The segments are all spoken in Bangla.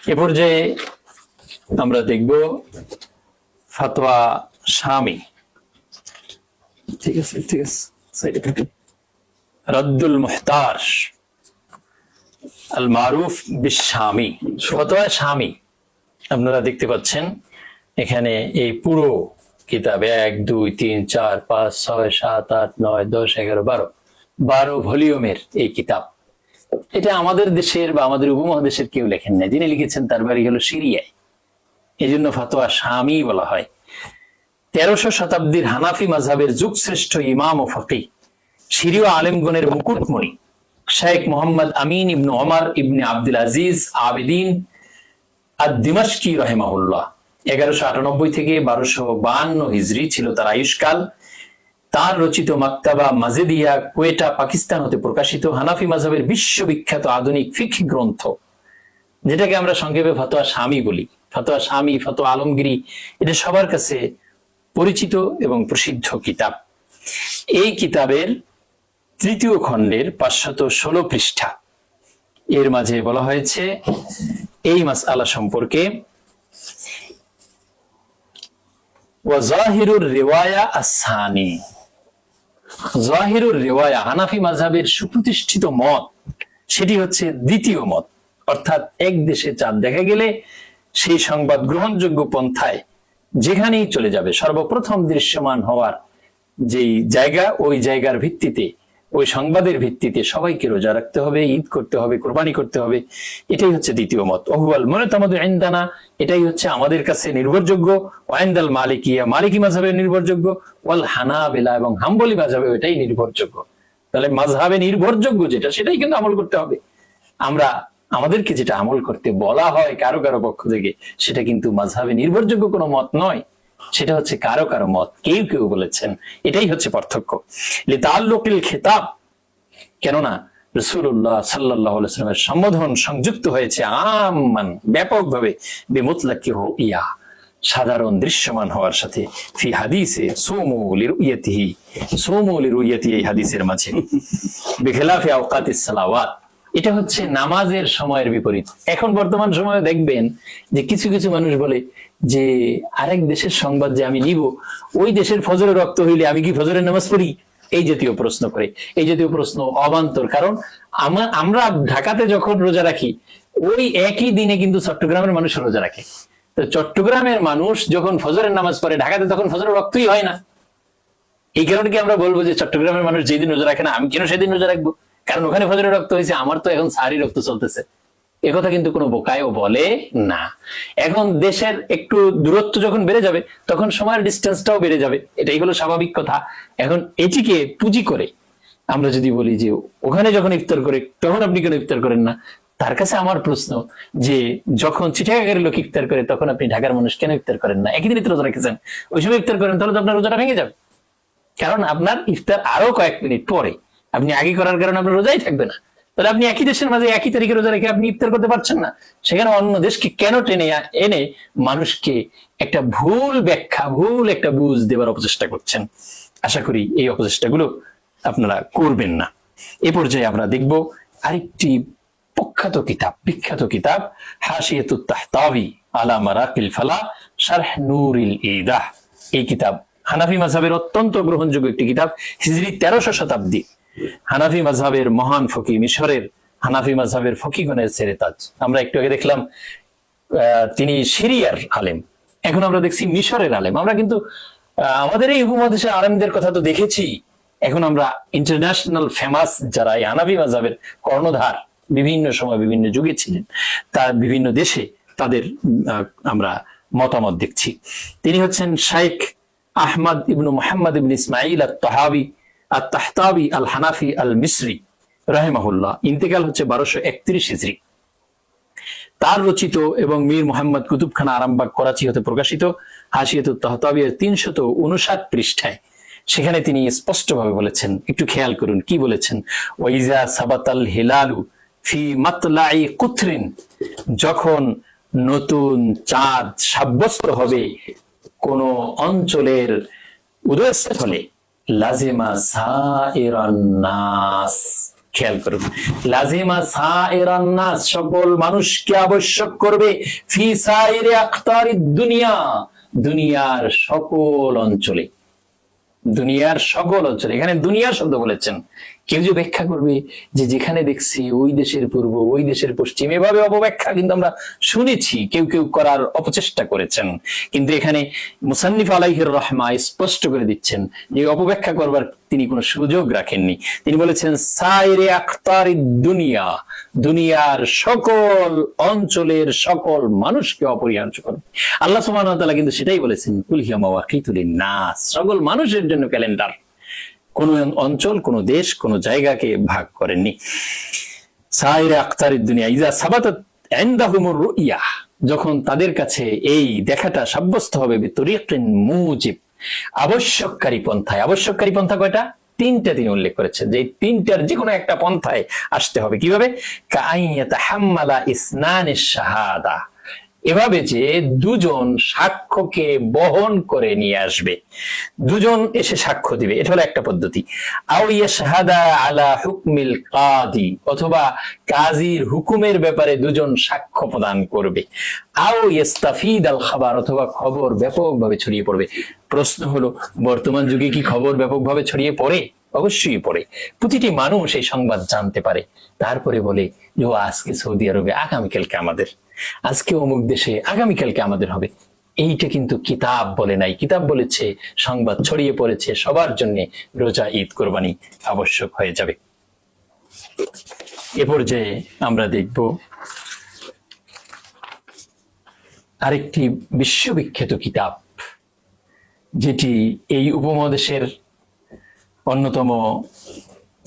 এ পর্যায়ে আমরা দেখব ফতোয়া শামী। ঠিক আছে, সাইডে থাকুন। রদ্দুল মুহতার আল মারুফ বিশ-শামী, ফতোয়া শামী। আপনারা দেখতে পাচ্ছেন এখানে এই পুরো কিতাব 1, 2, 3, 4, 5, 6, 7, 8, 9, 10, 11, 12 ভলিউমের এই কিতাব। এটা আমাদের দেশের বা আমাদের উপমহাদেশের কেউ লেখেন না, যিনি লিখেছেন তার বাড়ি হলো সিরিয়ায়, এই জন্য ফতোয়া শামী বলা হয়। 1300 শতাব্দীর হানাফি মাযহাবের যুগশ্রেষ্ঠ ইমাম ও ফকিহ, সিরীয় আলেমগণের মুকুটমণি শেখ মোহাম্মদ আমিন ইবনে ওমর ইবনে আব্দুল আজিজ আবেদিন আদ-দিমাশকি রাহিমাহুল্লাহ 1198 থেকে 1252 হিজরি ছিল তার আয়ুষ্কাল। তার রচিত মাকতাবা মাজেদিয়া কোয়েটা পাকিস্তান হতে প্রকাশিত হানাফি মাযহাবের বিশ্ববিখ্যাত আধুনিক ফিকহ গ্রন্থ, যেটাকে আমরা সংক্ষেপে ফতোয়া শামী বলি। ফতোয়া শামী, ফতোয়া আলমগীরি, এটা সবার কাছে পরিচিত এবং প্রসিদ্ধ কিতাব। এই কিতাবের 3য় খণ্ডের 516 পৃষ্ঠা, এর মাঝে বলা হয়েছে এই মাসআলা সম্পর্কে, ওয়া যাহিরুর রিওয়ায়া আস-সানি। যাহিরুর রিওয়ায়া হানাফি মাযহাবের সুপ্রতিষ্ঠিত মত, সেটি হচ্ছে দ্বিতীয় মত, অর্থাৎ এক দেশে চাঁদ দেখা গেলে সেই সংবাদ গ্রহণযোগ্য পন্থায় যেখানেই চলে যাবে, সর্বপ্রথম দৃশ্যমান হওয়ার যেই জায়গা, ওই জায়গার ভিত্তিতে, ওই সংবাদের ভিত্তিতে সবাইকে রোজা রাখতে হবে, ঈদ করতে হবে, কোরবানি করতে হবে। এটাই হচ্ছে দ্বিতীয় মত। ওহুয়াল মুতামাদু ইনদানা, এটাই হচ্ছে আমাদের কাছে নির্ভরযোগ্য। ওয়াইন্দাল মালিকিয়া, মালিকি মাযহাবে নির্ভরযোগ্য। ওয়াল হানাবিলা, এবং হাম্বলি মাযহাবে এটাই নির্ভরযোগ্য। তাহলে মাযহাবে নির্ভরযোগ্য যেটা, সেটাই কিন্তু আমল করতে হবে। আমাদেরকে যেটা আমল করতে বলা হয় কারো কারো পক্ষ থেকে, সেটা কিন্তু মাযহাবে নির্ভরযোগ্য কোনো মত নয়, সেটা হচ্ছে কারো কারো মত, কেউ কেউ বলেছেন। এটাই হচ্ছে পার্থক্য। লিতাআল্লুকিল খিতাব, কেননা রাসূলুল্লাহ সাল্লাল্লাহু আলাইহি ওয়াসাল্লামের সম্বোধন সংযুক্ত হয়েছে আম্মান, ব্যাপকভাবে, বিমুতলাকি রুইয়া, সাধারণ দৃশ্যমান হওয়ার সাথে, ফি হাদিসে সুমু লিরুইয়াতিহি, সুমু লিরুইয়াতিহি, এই হাদিসের মাঝে, বিখিলাফি আওকাতিস সালাওয়াত, এটা হচ্ছে নামাজের সময়ের বিপরীত। এখন বর্তমান সময়ে দেখবেন যে কিছু কিছু মানুষ বলে যে আরেক দেশের সংবাদ যে আমি নিব, ওই দেশের ফজরের রক্ত হইলে আমি কি ফজরের নামাজ পড়ি, এই জাতীয় প্রশ্ন করে। এই জাতীয় প্রশ্ন অবান্তর, কারণ আমরা ঢাকাতে যখন রোজা রাখি, ওই একই দিনে কিন্তু চট্টগ্রামের মানুষ রোজা রাখে। তো চট্টগ্রামের মানুষ যখন ফজরের নামাজ পড়ে ঢাকাতে, তখন ফজরের রক্তই হয় না। এই কারণে কি আমরা বলবো যে চট্টগ্রামের মানুষ যেদিন রোজা রাখে না, আমি কেন সেদিন রোজা রাখবো, কারণ ওখানে ফজরের রক্ত হয়েছে, আমার তো এখন সারি রক্ত চলতেছে। একথা কিন্তু কোনো বোকায়ও বলে না। এখন দেশের একটু দূরত্ব যখন বেড়ে যাবে, তখন সময়ের ডিস্টেন্সটাও বেড়ে যাবে, এটাই হলো স্বাভাবিক কথা। এখন এটিকে পুঁজি করে আমরা যদি বলি যে ওখানে যখন ইফতার করে তখন আপনি কেন ইফতার করেন না, তার কাছে আমার প্রশ্ন যে যখন চিটাগাঙ্গের লোক ইফতার করে তখন আপনি ঢাকার মানুষ কেন ইফতার করেন না? একই দিনে রোজা রেখেছেন, ওই সময় ইফতার করেন, তাহলে তো আপনার রোজাটা ভেঙে যাবে। কারণ আপনার ইফতার আরো কয়েক মিনিট পরে, আপনি আগে করার কারণে আপনার রোজাই থাকবে না। তাহলে আপনি একই দেশের মাঝে একই তারিখে রোজা রেখে আপনি ইফতার করতে পারছেন না। সেখানে অন্য দেশকে কেন টেনে এনে মানুষকে একটা ভুল ব্যাখ্যা, ভুল একটা বুঝ দেবার অপচেষ্টা করছেন। আশা করি এই অপচেষ্টাগুলো আপনারা করবেন না। এ পর্যায়ে আমরা দেখব আরেকটি বিখ্যাত কিতাব, হাশিয়াতুত তাহতাবি আলা মারাকিল ফালা শারহ নূরিল ইদাহ। এই কিতাব হানাফি মাযহাবের অত্যন্ত গ্রহণযোগ্য একটি কিতাব। হিজরি 1300 শতাব্দী হানাফি মাযহাবের মহান ফকি, মিশরের হানাফি মাযহাবের ফকিগণের সেরেতাজ। আমরা একটু আগে দেখলাম তিনি সিরিয়ার আলেম, এখন আমরা দেখছি মিশরের আলেম। আমরা কিন্তু আমাদের এই উপমহাদেশের আলেমদের কথা তো দেখেছি, এখন আমরা ইন্টারন্যাশনাল ফেমাস যারা এই হানাফি মাযহাবের কর্ণধার, বিভিন্ন সময় বিভিন্ন যুগে ছিলেন, তার বিভিন্ন দেশে তাদের আমরা মতামত দেখছি। তিনি হচ্ছেন শাইখ আহমদ ইবনু মুহাম্মদ ইবনে ইসমাইল আত-তাহতাবি আল হানাফি আল মিসরি রাহিমাহুল্লাহ। ইন্তেকাল হচ্ছে 1231 হিজরি। তার রচিত এবং মীর মোহাম্মদ কুতুবখানা আরামবাগ করাচি হতে প্রকাশিত হাশিয়াতুত তাহতাবি 359 পৃষ্ঠায়, সেখানে তিনি স্পষ্টভাবে বলেছেন, একটু খেয়াল করুন কি বলেছেন। ওয়াইজা সাবাতাল হিলালু ফি মাতলাই কুথরিন, যখন নতুন চাঁদ সাব্যস্ত হবে কোন অঞ্চলের উদয়স্থলে, লাজিমা সাইরান নাস, খেয়াল করুন, লাজিমা সাইরান নাস, সকল মানুষকে আবশ্যক করবে, ফি সাইরি আখতারিদ দুনিয়া, দুনিয়ার সকল অঞ্চলে, দুনিয়ার সকল অঞ্চলে। এখানে দুনিয়া শব্দ বলেছেন। কেউ যে ব্যাখ্যা করবে যে যেখানে দেখছি ওই দেশের পূর্ব, ওই দেশের পশ্চিম, এভাবে অপব্যাখ্যা কিন্তু আমরা শুনেছি, কেউ কেউ করার অপচেষ্টা করেছেন। কিন্তু এখানে মুসান্নিফ আলাইহির রহমা স্পষ্ট করে দিচ্ছেন যে অপব্যাখ্যা করবার তিনি কোনো সুযোগ রাখেননি। তিনি বলেছেন সাইরে আখতারিদ দুনিয়া, দুনিয়ার সকল অঞ্চলের সকল মানুষকে অপরিহার্য করবে। আল্লাহ সুবহানাহু ওয়া তাআলা কিন্তু সেটাই বলেছেন, কুল হিয়া মাওয়াকিতুল লিন-নাস, সকল মানুষের জন্য ক্যালেন্ডার। কোন অঞ্চল, কোন দেশ, কোন জায়গাকে ভাগ করেননি। সাইরে আখতারিদ দুনিয়া ইযা সাবাতাত ইনদাহুমুর রুইয়া, যখন তাদের কাছে এই দেখাটা সাব্যস্ত হবে, বিতরিকিন মুজিব, আবশ্যককারী পন্থায়। আবশ্যককারী পন্থা কয়টা? তিনটা তিনি উল্লেখ করেছেন, যে তিনটার যে কোনো একটা পন্থায় আসতে হবে। কিভাবে? কাআইয়াতাহাম্মালা ইসনানিশ শাহাদা, এভাবে যে দুজন সাক্ষ্যকে বহন করে নিয়ে আসবে, দুজন এসে সাক্ষ্য দিবে, এটা হলো একটা পদ্ধতি। আও ইয়াশহাদা আলা হুকমিল কাদি, অথবা কাজীর হুকুমের ব্যাপারে দুজন সাক্ষ্য প্রদান করবে। আও ইস্তাফিদ আল খাবার, অথবা খবর ব্যাপকভাবে ছড়িয়ে পড়বে। প্রশ্ন হলো, বর্তমান যুগে কি খবর ব্যাপকভাবে ছড়িয়ে পড়ে? অবশ্যই পড়ে। প্রতিটি মানুষ এই সংবাদ জানতে পারে। তারপরে বলে যে আজকে সৌদি আরবে, আগামীকালকে আমাদের, আজকে অমুক দেশে, আগামীকালকে আমাদের হবে। এইটা কিন্তু কিতাব বলে নাই। কিতাব বলেছে সংবাদ ছড়িয়ে পড়েছে সবার জন্য, রোজা, ঈদ, কোরবানি আবশ্যক হয়ে যাবে। এ পর্যায়ে আমরা দেখব আরেকটি বিশ্ববিখ্যাত কিতাব, যেটি এই উপমহাদেশের অন্যতম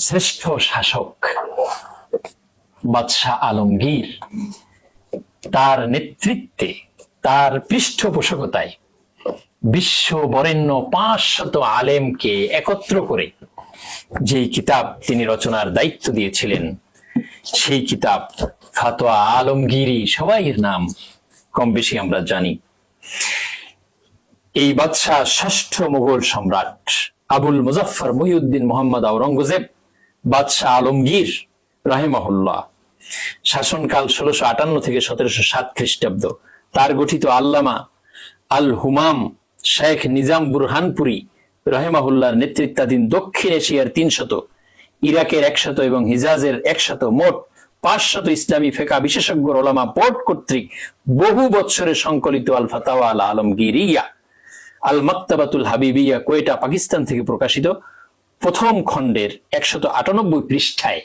শ্রেষ্ঠ শাসক বাদশাহ আলমগীর, তার নেতৃত্বে, তার পৃষ্ঠপোষকতায় বিশ্ব বরেণ্য 500 আলেমকে একত্র করে যেই কিতাব তিনি রচনার দায়িত্ব দিয়েছিলেন, সেই কিতাব ফাতোয়া আলমগীরি, সবাই এর নাম কম বেশি আমরা জানি। এই বাদশাহ ষষ্ঠ মুঘল সম্রাট আবুল মুজাফফর মুহিউদ্দিন মোহাম্মদ আওরঙ্গজেব বাদশাহ আলমগীর রাহিমাহুল্লাহ, শাসনকাল 1658 থেকে 1707 খ্রিস্টাব্দ। তার গঠিত আল্লামা আল হুমাম শেখ নিজাম বুরহানপুরি রাহিমাহুল্লাহর নেতৃত্বাধীন দক্ষিণ এশিয়ার 300, ইরাকের 100 এবং হিজাজের 100, মোট 500 ইসলামী ফিকহ বিশেষজ্ঞ ওলামা বোর্ড কর্তৃক বহু বৎসরের সংকলিত আল ফাতাওয়া আল আলমগীরিয়া আল মাকতাবাতুল হাবিবিয়া, কোয়েটা, পাকিস্তান থেকে প্রকাশিত প্রথম খণ্ডের 198 পৃষ্ঠায়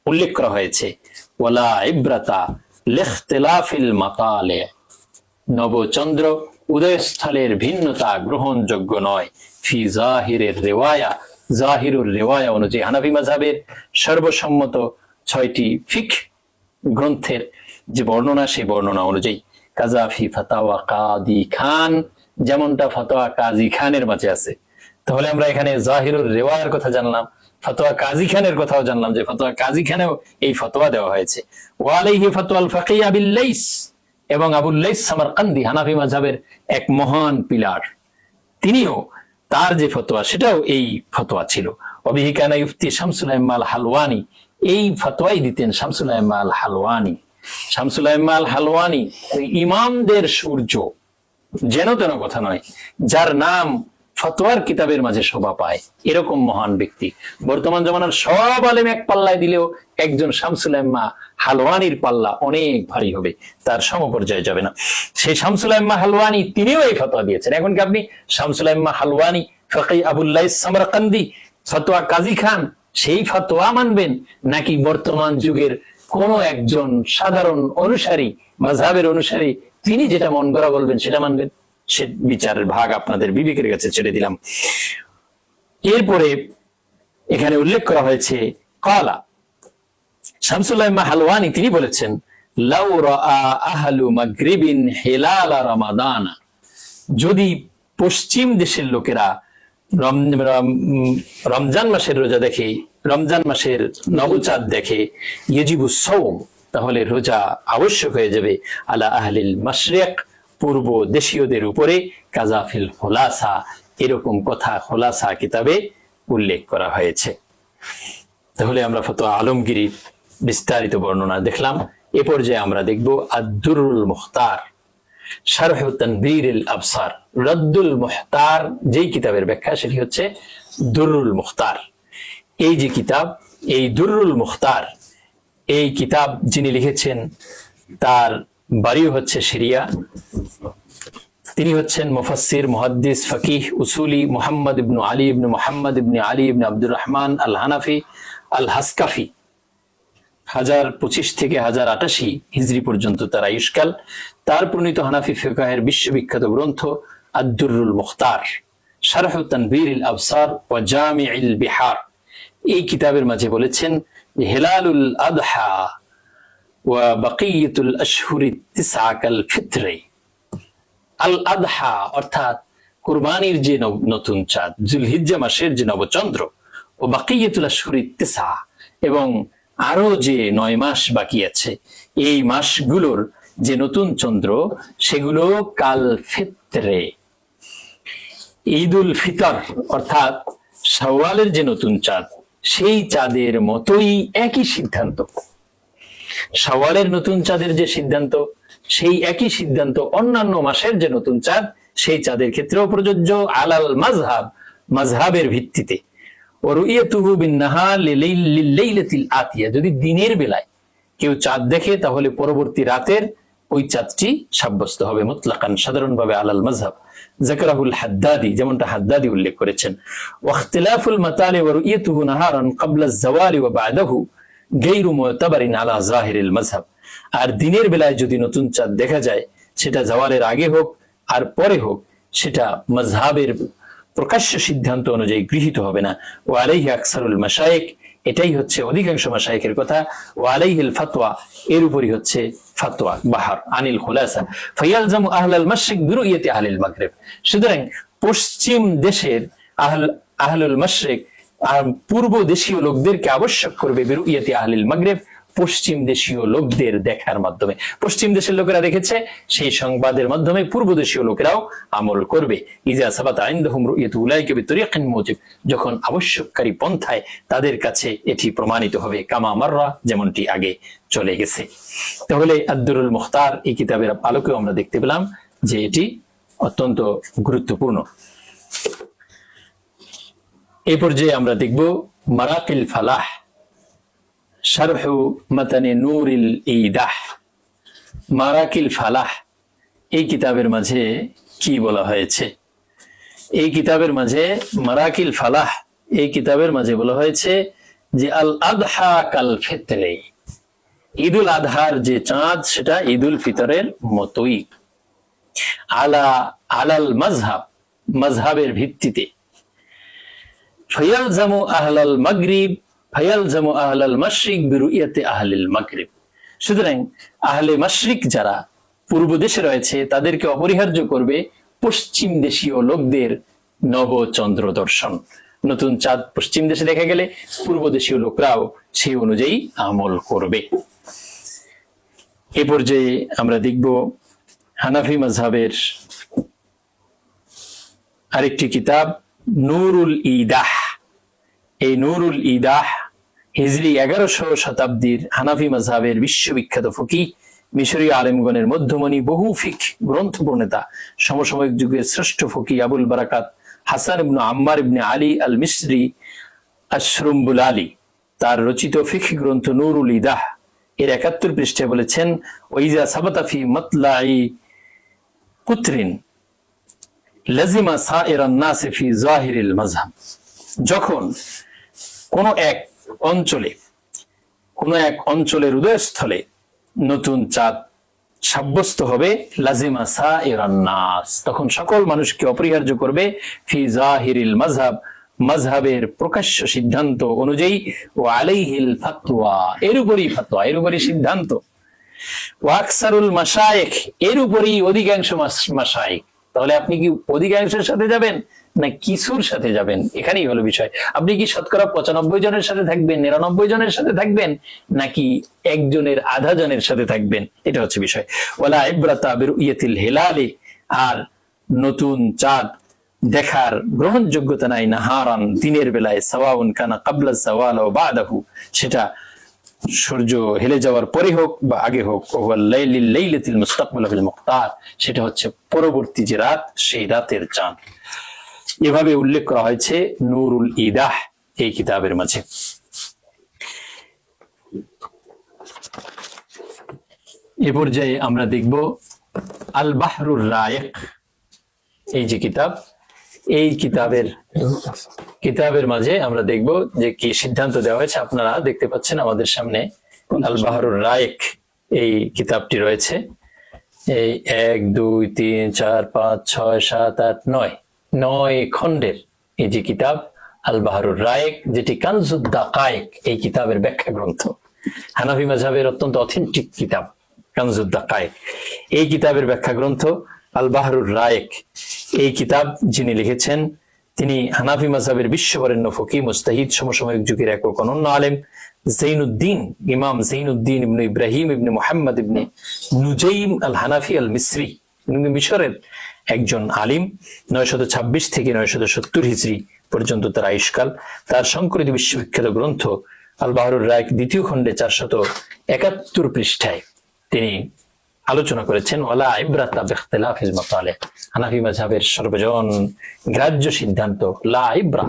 উল্লেখ করা হয়েছে, ওয়ালা ইব্রাতা লিখতিলাফিল মাকালে, নবচন্দ্র উদয়স্থলের ভিন্নতা গ্রহণযোগ্য নয়, ফি জাহিরের রিওয়ায়া, জাহিরুর রিওয়ায়া অনুযায়ী হানাফি মাযহাবের সর্বসম্মত 6টি ফিকহ গ্রন্থের যে বর্ণনা, সেই বর্ণনা অনুযায়ী। কাজাফি ফাতাওয়া কাদি খান, যেমনটা ফতোয়া কাজী খানের মাঝে আছে। তাহলে আমরা এখানে জাহিরুর রিওয়ায়ার কথা জানলাম, ফতোয়া কাজী খানের কথাও জানলাম, যে ফতোয়া কাজী খানেও এই ফতোয়া দেওয়া হয়েছে। ওয়া আলাইহি ফতোয়া আল ফাকিহ আবিল লাইস, এবং আবুল লাইস সামারকান্দি হানাফি মাযহাবের এক মহান পিলার, তিনিও তার যে ফতোয়া সেটাও এই ফতোয়া ছিল। ওয়াবিহি কানা ইফতি শামসুল আইম্মা আল হালওয়ানি, এই ফতোয়াই দিতেন শামসুল আইম্মা আল হালওয়ানি। শামসুল আইম্মা আল হালওয়ানি ইমামদের সূর্য, যেন তেন কথা নয়, যার নাম ফতোয়ার কিতাবের মাঝে শোভা পায়, এরকম মহান ব্যক্তি। বর্তমান জমানার সব আলেম এক পাল্লায় দিলেও একজন শামসুল আইম্মা হালওয়ানির পাল্লা অনেক ভারী হবে, তার সমপর্যায়ে যাবে না। সেই শামসুল আইম্মা হালওয়ানি তিনিও এই ফতোয়া দিয়েছেন। এখন কি আপনি শামসুল আইম্মা হালওয়ানি, ফাকিহ আবুল লাইস সামারকান্দি, ফতোয়া কাজী খান, সেই ফতোয়া মানবেন, নাকি বর্তমান যুগের কোন একজন সাধারণ অনুসারী, মাযহাবের অনুসারী, তিনি যেটা মন করা বলবেন সেটা মানবেন? সে বিচারের ভাগ আপনাদের বিবেকের কাছে ছেড়ে দিলাম। এরপরে এখানে উল্লেখ করা হয়েছে, কালা শামসুল আইম্মা হালওয়ানি, তিনি বলেছেন, লাউ রাআ আহলু মাগরিবিন হিলাল রমাদান, যদি পশ্চিম দেশের লোকেরা রমজান মাসের রোজা দেখে, রমজান মাসের নবচাঁদ দেখে, ইয়াজিবুস সাওম, তাহলে রোজা আবশ্যক হয়ে যাবে, আলা আহলিল মাশরিক, পূর্ব দেশীয়দের উপরে, কাজাফিল খোলাসা, এরকম কথা খোলাসা কিতাবে উল্লেখ করা হয়েছে। তাহলে আমরা ফতোয়া আলমগীরির বিস্তারিত বর্ণনা দেখলাম। এ পর্যায়ে আমরা দেখব আদ-দুররুল মুখতার শারহ তানবীরুল আবসার। রাদ্দুল মুখতার যেই কিতাবের ব্যাখ্যা, সেটি হচ্ছে দুররুল মুখতার। এই যে কিতাব, এই দুররুল মুখতার, এই কিতাব যিনি লিখেছেন তার বাড়িও হচ্ছে সিরিয়া। তিনি হচ্ছেন মুফাসসির, মুহাদ্দিস, ফকিহ, উসুলি মুহাম্মদ ইবনে আলী ইবনে মুহাম্মদ ইবনে আলী ইবনে আব্দুর রহমান আল হানাফি আল হাসকাফি। 1025 থেকে 1088 হিজরি পর্যন্ত তার আয়ুষ্কাল। তার প্রণীত হানাফি ফিকহের বিশ্ববিখ্যাত গ্রন্থ আদ-দুররুল মুখতার শারহ তানবীরুল আবসার ওয়া জামিউল বিহার। এই কিতাবের মাঝে বলেছেন হিলালুল আদহা ওয়া বাকিয়াতুল আশহুরি তিসআ কাল ফিত্রি। আল আদহা অর্থাৎ কুরবানির যে নতুন চাঁদ, যুলহিজ্জা মাসের যে নবচন্দ্র, ও বাকিয়াতুল আশহুরি তিসআ, এবং আরো যে 9 মাস বাকি আছে, এই মাসগুলোর যে নতুন চন্দ্র সেগুলো কাল ফিত্রে, ঈদুল ফিতর অর্থাৎ শাওয়ালের যে নতুন চাঁদ, সেই চাঁদের মতোই একই সিদ্ধান্ত। শাওয়ালের নতুন চাঁদের যে সিদ্ধান্ত, সেই একই সিদ্ধান্ত অন্যান্য মাসের যে নতুন চাঁদ, সেই চাঁদের ক্ষেত্রেও প্রযোজ্য। আলাল মাযহাব, মাযহাবের ভিত্তিতে। ওয়া রুইয়াতুহু বিন-নাহার লিলাইলাতিল আতিয়া, যদি দিনের বেলায় কেউ চাঁদ দেখে তাহলে পরবর্তী রাতের ওই চাঁদটি সাব্যস্ত হবে মুতলাকান, সাধারণভাবে আলাল মাযহাব। যাকারাহুল হাদ্দাদি, যেমনটা হাদ্দাদি উল্লেখ করেছেন। ওয়া ইখতিলাফুল মাতালি ওয়া রুইয়াতুহু নাহারান ক্বাবলা আয-যাওয়ালি ওয়া বা'দাহু গায়রু মু'তাবারিন আলা যাহিরিল মাযহাব। আর দিনের বেলায় যদি নতুন চাঁদ দেখা যায়, সেটা জাওয়ালের আগে হোক আর পরে হোক, সেটা মাযহাবের প্রকাশ্য সিদ্ধান্ত অনুযায়ী গৃহীত হবে না। ওয়া আলাইহি আকসারুল মাশায়েখ, এটাই হচ্ছে অধিকাংশ মাশায়েখের কথা। ওয়া আলাইহিল ফাতওয়া, এর উপরই হচ্ছে ফাতওয়া। বাহার আনিল খুলাসা ফায়ালজামু আহলাল মাশরিক বিরুইয়াতি আহলিল মাগরিব। সুতরাং পশ্চিম দেশের আহলুল মাশরিক পূর্ব দেশীয় লোকদেরকে আবশ্যক করবে বিরুইয়াতি আহলিল মাগরিব, পশ্চিম দেশীয় লোকদের দেখার মাধ্যমে। পশ্চিম দেশের লোকেরা দেখেছে, সেই সংবাদের মাধ্যমে পূর্ব দেশীয় লোকেরাও আমল করবে। ইজা সাবাতা ইনদাহুম রুইয়াতু উলাইকা বিতরিকিন মুজিব, যখন আবশ্যককারী পন্থায় তাদের কাছে এটি প্রমাণিত হবে। কামা মাররা, যেমনটি আগে চলে গেছে। তাহলে আদ-দুররুল মুখতার এই কিতাবের আলোকে আমরা দেখতে পেলাম যে এটি অত্যন্ত গুরুত্বপূর্ণ। এই পর্যায়ে আমরা দেখব মারাকিল ফালাহ শারহ মাতানে নূরিল ঈদাহ। মারাকিল ফালাহ এই কিতাবের মাঝে কি বলা হয়েছে? এই কিতাবের মাঝে মারাকিল ফালাহ এই কিতাবের মাঝে বলা হয়েছে যে আল আদহা কাল ফিত্রে, ঈদুল আদহার যে চাঁদ সেটা ঈদুল ফিতরের মতোই। আলাল মাযহাব, মাযহাবের ভিত্তিতে। ফায়ালজামু আহলাল মাগরিব ফায়ালজামু আহলাল মাশরিক বিরুইয়াতি আহলিল মাগরিব। সুতরাং আহলে মাশরিক যারা পূর্ব দেশে রয়েছে, তাদেরকে অপরিহার্য করবে পশ্চিম দেশীয় লোকদের নবচন্দ্র দর্শন। নতুন চাঁদ পশ্চিম দেশে দেখা গেলে পূর্ব দেশীয় লোকরাও সেই অনুযায়ী আমল করবে। এ পর্যায়ে আমরা দেখব হানাফি মাযহাবের আরেকটি কিতাব নূরুল ঈদাহ। এই নূরুল ঈদাহ হিজরি 1100 শতাব্দীর হানাফি মাযহাবের বিশ্ববিখ্যাত ফকিহ, মিশরীয় আলেমগণের মধ্যমণি, বহু ফিকহ গ্রন্থ প্রণেতা, সমসাময়িক যুগের শ্রেষ্ঠ ফকিহ আবুল বারাকাত হাসান ইবনে আম্মার ইবনে আলী আল মিসরি আশ-শুরুম্বুলালি, তার রচিত ফিকহ গ্রন্থ নূরুল ঈদাহ এর 71 পৃষ্ঠায় বলেছেন, ওয়াইজা সাবাতা ফি মাতলাই কুতরিন লাজিমা সাইরান নাস ফি যাহিরিল মাযহাব। যখন কোন এক অঞ্চলের উদয়স্থলে নতুন চাঁদ সাব্যস্ত হবে, লাজিমা সাইরান নাস, তখন সকল মানুষকে অপরিহার্য করবে ফি যাহিরিল মাযহাব, মাযহাবের প্রকাশ্য সিদ্ধান্ত অনুযায়ী। ও আলাইহিল ফাতওয়া, এর উপরই ফাতওয়া, এর উপরই সিদ্ধান্ত। ওয়া আকসারুল মাশায়েখ, এর উপরই অধিকাংশ মাশায়েখ। তাহলে আপনি কি অধিকাংশের সাথে যাবেন না কিছুর সাথে যাবেন? এখানেই হলো বিষয়। আপনি কি শতকরা 95 জনের সাথে থাকবেন, 99 জনের সাথে থাকবেন, নাকি একজনের আধা জনের সাথে থাকবেন? এটা হচ্ছে বিষয়। ওয়ালা ইবরাতা বিরুইয়াতিল হিলালি, আর নতুন চাঁদ দেখার গ্রহণযোগ্যতা নাই নাহারান, দিনের বেলায়, সাওয়াউন কানা ক্বাবলা যাওয়াল ওয়া বা'দাহু, সেটা সূর্য হেলে যাওয়ার পরে হোক বা আগে হোক, ওয়াল লাইলিল লাইলাতিল মুস্তাকবালা বিল মুক্তার, সেটা হচ্ছে পরবর্তী যে রাত সেই রাতের চাঁদ। এভাবে উল্লেখ করা হয়েছে নূরুল ইদাহ এই কিতাবের মাঝে। এ পর্যায়ে আমরা দেখব আল বাহরুর রায়েক, এই যে কিতাব, এই কিতাবের মাঝে আমরা দেখব যে কি সিদ্ধান্ত দেওয়া হয়েছে। আপনারা দেখতে পাচ্ছেন আমাদের সামনে আল বাহরুর রায়েক এই কিতাবটি রয়েছে। এই 1 2 3 4 5 6 7 8 9 খণ্ডের এই যে কিতাব আল বাহরুর রায়েক, যেটি কানজুদ দাকায়েক এই কিতাবের ব্যাখ্যা গ্রন্থ। হানাফি মাযহাবের অত্যন্ত অথেন্টিক কিতাব কানজুদ দাকায়েক, এই কিতাবের ব্যাখ্যা গ্রন্থ আল বাহরুর রায়েক। এই কিতাব যিনি লিখেছেন তিনি হানাফি মাযহাবের বিশ্ববরেণ্য ফকি, মুজতাহিদ, সমসাময়িক যুগের এক অনন্য আলেম জৈনুদ্দিন, ইমাম জৈনুদ্দিন ইবনে ইব্রাহিম ইবনে মুহাম্মদ ইবনে নুজাইম আল হানাফি আল মিসরি, মিশরের একজন আলিম। 926 থেকে 970 হিজরি পর্যন্ত তার আয়ুষ্কাল। তার সংকলিত বিশ্ববিখ্যাত গ্রন্থ আল বাহরুর রায়েক দ্বিতীয় খণ্ডে 471 পৃষ্ঠায় তিনি আলোচনা করেছেন ওয়ালা ইবরাতা বিখতিলাফিল মাতালি, হানাফি মাযহাবের সর্বজন গ্রাহ্য সিদ্ধান্ত, লা ইবরা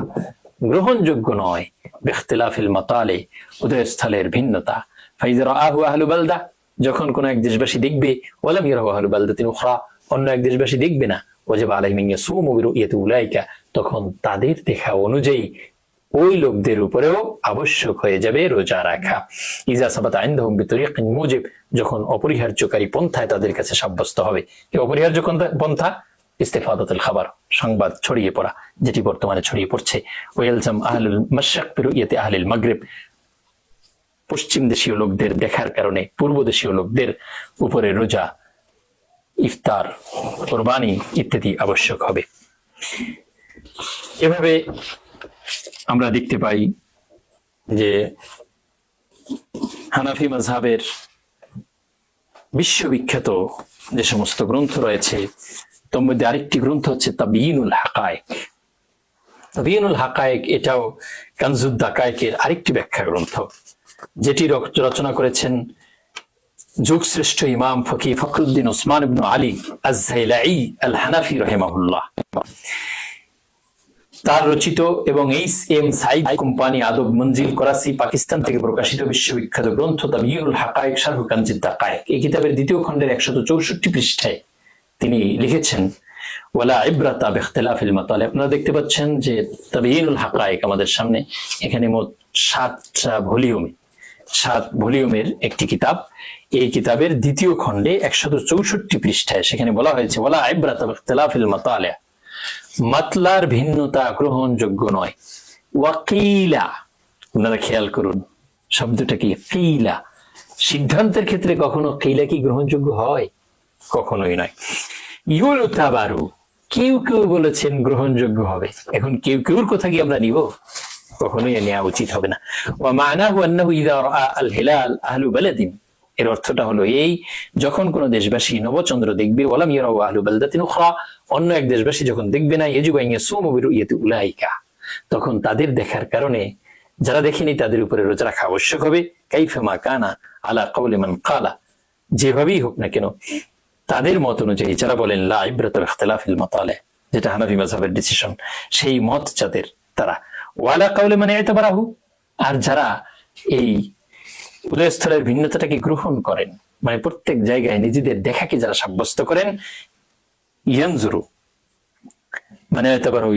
গ্রহণযোগ্য নয়, বিখতিলাফিল মাতালি উদয়স্থলের ভিন্নতা। ফাইযা রাআহু আহলু বালদা, যখন কোন এক দেশবাসী দেখবে, ওয়ালাম ইয়ারাহু আহলু বালদাতিন উখরা, অন্য এক দেশবাসী দেখবে না, ওয়াজিব আলাইহিম ইয়াসুমু বিরুইয়াতি উলাইকা, তখন তাদের দেখা অনুযায়ী ওই লোকদের উপরেও আবশ্যক হয়ে যাবে রোজা রাখা। ইজা সাবাতা ইনদাহুম বিতরিকিন মুজিব, যখন অপরিহার্যকারী পন্থায় তাদের কাছে সাব্যস্ত হবে। এই অপরিহার্য পন্থা ইস্তিফাদাতুল খাবার, সংবাদ ছড়িয়ে পড়া, যেটি বর্তমানে ছড়িয়ে পড়ছে। ওয়ালজাম আহলুল মাশরিক বিরুইয়াতি আহলিল মাগরিব, পশ্চিম দেশীয় লোকদের দেখার কারণে পূর্ব দেশীয় লোকদের উপরে রোজা, ইফতার, কুরবানি ইত্যাদি আবশ্যক হবে। এভাবে আমরা দেখতে পাই যে হানাফি মাযহাবের বিশ্ববিখ্যাত যে সমস্ত গ্রন্থ রয়েছে তার মধ্যে আরেকটি গ্রন্থ হচ্ছে তাবিয়িনুল হাকায়েক। তাবিয়িনুল হাকায়েক এটাও কানজুদ দাকায়েকের আরেকটি ব্যাখ্যা গ্রন্থ, যেটি রচনা করেছেন যুগশ্রেষ্ঠ ইমাম ফকি ফখরুদ্দিন ওসমান ইবনে আলী আয-যাইলাই আল হানাফি রাহিমাহুল্লাহ। তার রচিত এবং এইচ.এম. সাইদ কোম্পানি, আদব মঞ্জিল, করাচি, পাকিস্তান থেকে প্রকাশিত বিশ্ববিখ্যাত গ্রন্থ তাবিয়িনুল হাকায়েক শারহ কানজুদ দাকায়েক। এই কিতাবের দ্বিতীয় খণ্ডের 164 পৃষ্ঠায় তিনি লিখেছেন ওয়ালা ইবরাতা বিখতিলাফিল মাতালি। আপনারা দেখতে পাচ্ছেন যে তাবিয়িনুল হাকায়েক আমাদের সামনে, এখানে মোট 7 ভলিউমের একটি কিতাব। এই কিতাবের দ্বিতীয় খণ্ডে 164 পৃষ্ঠায় সেখানে বলা হয়েছে ওয়ালা ইবরাতা বিখতিলাফিল মাতালি, মাতলার ভিন্নতা গ্রহণযোগ্য নয়। ওয়াকিলা, আপনারা খেয়াল করুন শব্দটা কি, কিলা। সিদ্ধান্তের ক্ষেত্রে কখনো কিলা কি গ্রহণযোগ্য হয়? কখনোই নয়। ইউতাবারু, কেউ কেউ বলেছেন গ্রহণযোগ্য হবে। এখন কেউ কেউর কথা কি আমরা নিব? কখনোই নেওয়া উচিত হবে না। ওয়া মানাহু আন্নাহু ইযা রাআ আল হিলাল আহলু বালাদিন, এর অর্থটা হলো এই, যখন কোন দেশবাসী নবচন্দ্র দেখবে, ওয়ালাম ইয়ারাউ আহলু বালদাতিন উখরা, অন্য এক দেশবাসী যখন দেখবে না, ইয়াজিবু আন ইয়াসুমু বিরুইয়াতি উলাইকা, তখন তাদের দেখার কারণে যারা দেখেনি তাদের উপরে রোজা রাখা আবশ্যক হবে। কাইফা মা কানা আলা কওলি মান ক্বালা, যেভাবেই হোক না কেন তাদের মত অনুযায়ী, যারা বলেন লা ইবরাতা বিখতিলাফিল মাতালি, যেটা হানাফি মাযহাবের ডিসিশন, সেই মত যাদের, তারা ওয়ালা কওলি মান ইতাবারাহু, আর যারা এই উদয়স্থলের ভিন্নতাটাকে গ্রহণ করেন, মানে প্রত্যেক জায়গায় নিজেদের দেখাকে যারা সাব্যস্ত করেন, ইয়ানজুরু মানে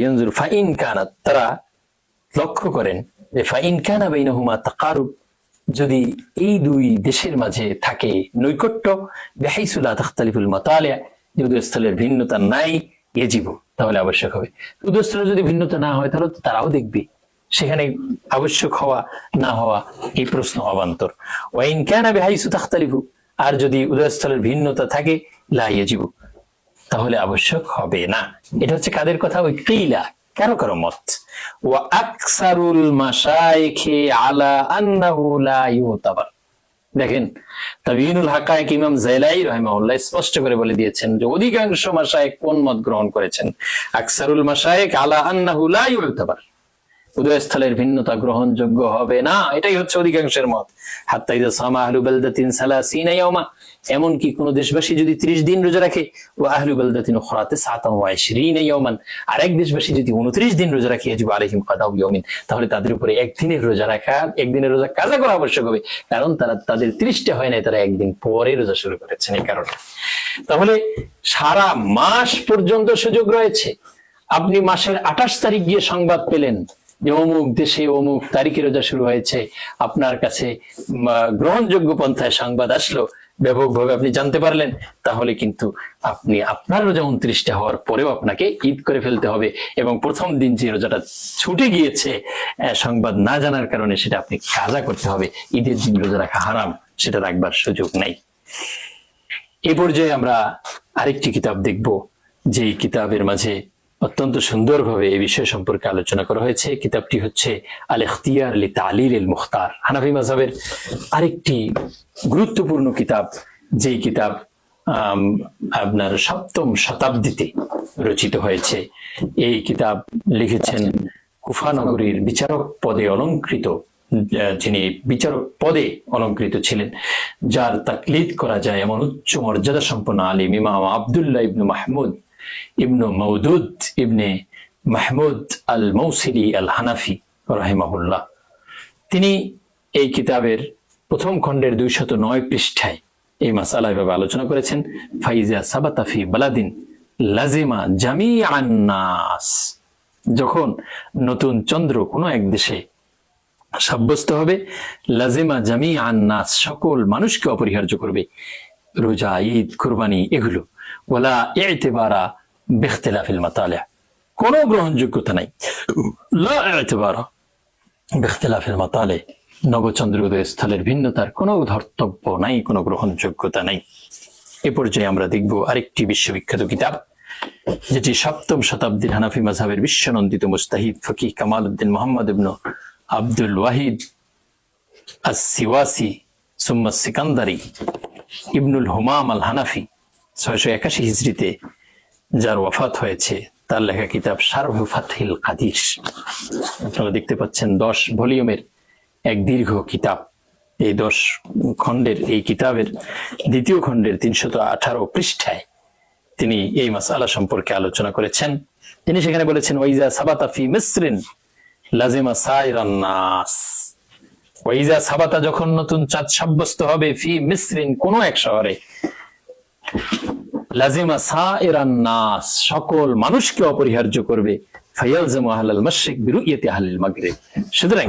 ইয়ানজুরু ফাইন কানাত, তারা লক্ষ্য করেন যে ফাইন কানা বাইনাহুমা তাকারুব, যদি এই দুই দেশের মাঝে থাকে নৈকট্য, বিহাইসু লা তাখতালিফুল মাতালি, উদয়স্থলের ভিন্নতা নাই, ইয়াজিবু, তাহলে আবশ্যক হবে। উদয়স্থলের যদি ভিন্নতা না হয় তাহলে তারাও দেখবে, সেখানে আবশ্যক হওয়া না হওয়া এই প্রশ্ন অবান্তর। ওয়াইন কানা বিহাইসু তাখতালিফু, আর যদি উদয়স্থলের ভিন্নতা থাকে, লা ইয়াজিবু, তাহলে আবশ্যক হবে না। এটা হচ্ছে কাদের কথা? ওই কিলা, কারো কারো মত। ওয়া আকসারুল মাশাইখি আলা আন্নাহু লা ইউতাবার, দেখেন, তাবিনুল হাকায়েক ইমাম জাইলাই রাহিমাহুল্লাহ স্পষ্ট করে বলে দিয়েছেন যে অধিকাংশ মাশায়েখ কোন মত গ্রহণ করেছেন, আকসারুল মাশায়েখ আলা আন্নাহু লা ইউতাবার, উদয়স্থলের ভিন্নতা গ্রহণযোগ্য হবে না, এটাই হচ্ছে অধিকাংশের মত। হাত্তা ইযা সামা আহলু বালদাতিন 30 ইয়াওমা, এমনকি কোন দেশবাসী যদি 30 দিন রোজা রাখে, ওয়া আহলু বালদাতিন উখরাতে 29 ইয়াওমান, আর এক দেশবাসী যদি 29 দিন রোজা রাখে, ইয়াজিবু আলাইহিম কাদাউ ইয়াউমিন, তাহলে তাদের উপরে একদিনের রোজা রাখা, একদিনের রোজা কাজা করা আবশ্যক হবে, কারণ তাদের 30টা হয় নাই, তারা একদিন পরে রোজা শুরু করেছেন এই কারণে। তাহলে সারা মাস পর্যন্ত সুযোগ রয়েছে। আপনি মাসের 28 তারিখ গিয়ে সংবাদ পেলেন যে অমুক দেশে অমুক তারিখে রোজা শুরু হয়েছে, আপনার কাছে গ্রহণযোগ্য পন্থায় সংবাদ আসলো, ব্যাপকভাবে আপনি জানতে পারলেন, তাহলে কিন্তু আপনি আপনার রোজা 29টা হওয়ার পরেও আপনাকে ঈদ করে ফেলতে হবে, এবং প্রথম দিন যে রোজাটা ছুটে গিয়েছে সংবাদ না জানার কারণে, সেটা আপনি কাজা করতে হবে। ঈদের দিন রোজা রাখা হারাম, সেটা রাখবার সুযোগ নাই। এ পর্যায়ে আমরা আরেকটি কিতাব দেখব, যে কিতাবের মাঝে অত্যন্ত সুন্দরভাবে এই বিষয় সম্পর্কে আলোচনা করা হয়েছে। কিতাবটি হচ্ছে আল ইখতিয়ার লি তালিল আল মুখতার, হানাফি মাযহাবের আরেকটি গুরুত্বপূর্ণ কিতাব, যেই কিতাব আপনার 7ম শতাব্দীতে রচিত হয়েছে। এই কিতাব লিখেছেন কুফা নগরীর বিচারক পদে অলংকৃত, যিনি বিচারক পদে অলংকৃত ছিলেন, যার তাকলিদ করা যায় এমন উচ্চ মর্যাদা সম্পন্ন আলিম ইমাম আব্দুল্লাহ ইবনে মাহমুদ ইবনে মওদুদ ইবনে মাহমুদ আল মৌসিলি আল হানাফি রাহিমাহুল্লাহ। তিনি এই কিতাবের প্রথম খণ্ডের 209 পৃষ্ঠায় এই মাসালা এভাবে আলোচনা করেছেন, ফাইজা সাবাতা ফি বালাদিন লাজিমা জামিআন নাস, যখন নতুন চন্দ্র কোনো এক দেশে সাব্যস্ত হবে, লাজিমা জামিআন নাস, সকল মানুষকে অপরিহার্য করবে রোজা, ঈদ, কুরবানি এগুলো। ওয়ালা ইতিবারা বিখতিলাফিল মাতালি, কোনো গ্রহণযোগ্যতা নাই। লা ইতিবারা বিখতিলাফিল মাতালি, নবচন্দ্র উদয় স্থলের ভিন্নতার কোনো ধর্তব্য নাই, কোনো গ্রহণযোগ্যতা নাই। এ পর্যায়ে আমরা দেখব আরেকটি বিশ্ববিখ্যাত কিতাব, যেটি 7ম শতাব্দীর হানাফি মাযহাবের বিশ্বনন্দিত মুস্তাহিদ ফকিহ কামালউদ্দিন মুহাম্মদ ইবনে আব্দুল ওয়াহিদ আস-সিওয়াসি সুম্মা সিকান্দারি ইবনুল হুমাম আল হানাফি 681 হিজরিতে যার ওয়াফাত হয়েছে, তার লেখা কিতাব শারহ ফাতহিল কাদির। আপনারা দেখতে পাচ্ছেন 10 ভলিউমের এক দীর্ঘ কিতাব। এই 10 খণ্ডের এই কিতাবের 2য় খণ্ডের 318 পৃষ্ঠায় তিনি এই মাসআলা সম্পর্কে আলোচনা করেছেন। তিনি সেখানে বলেছেন, ওয়াইজা সাবাতা ফি মিসরিন লাজিমা সাইরান নাস, ওয়াইজা সাবাতা, যখন নতুন চাঁদ সাব্যস্ত হবে, ফি মিসরিন, কোন এক শহরে, লাজিমা সাইরান নাস, সকল মানুষকে অপরিহার্য করবে, ফায়ালজামু আহলাল মাশরিক বিরুইয়াতি আহলিল মাগরিব, সুতরাং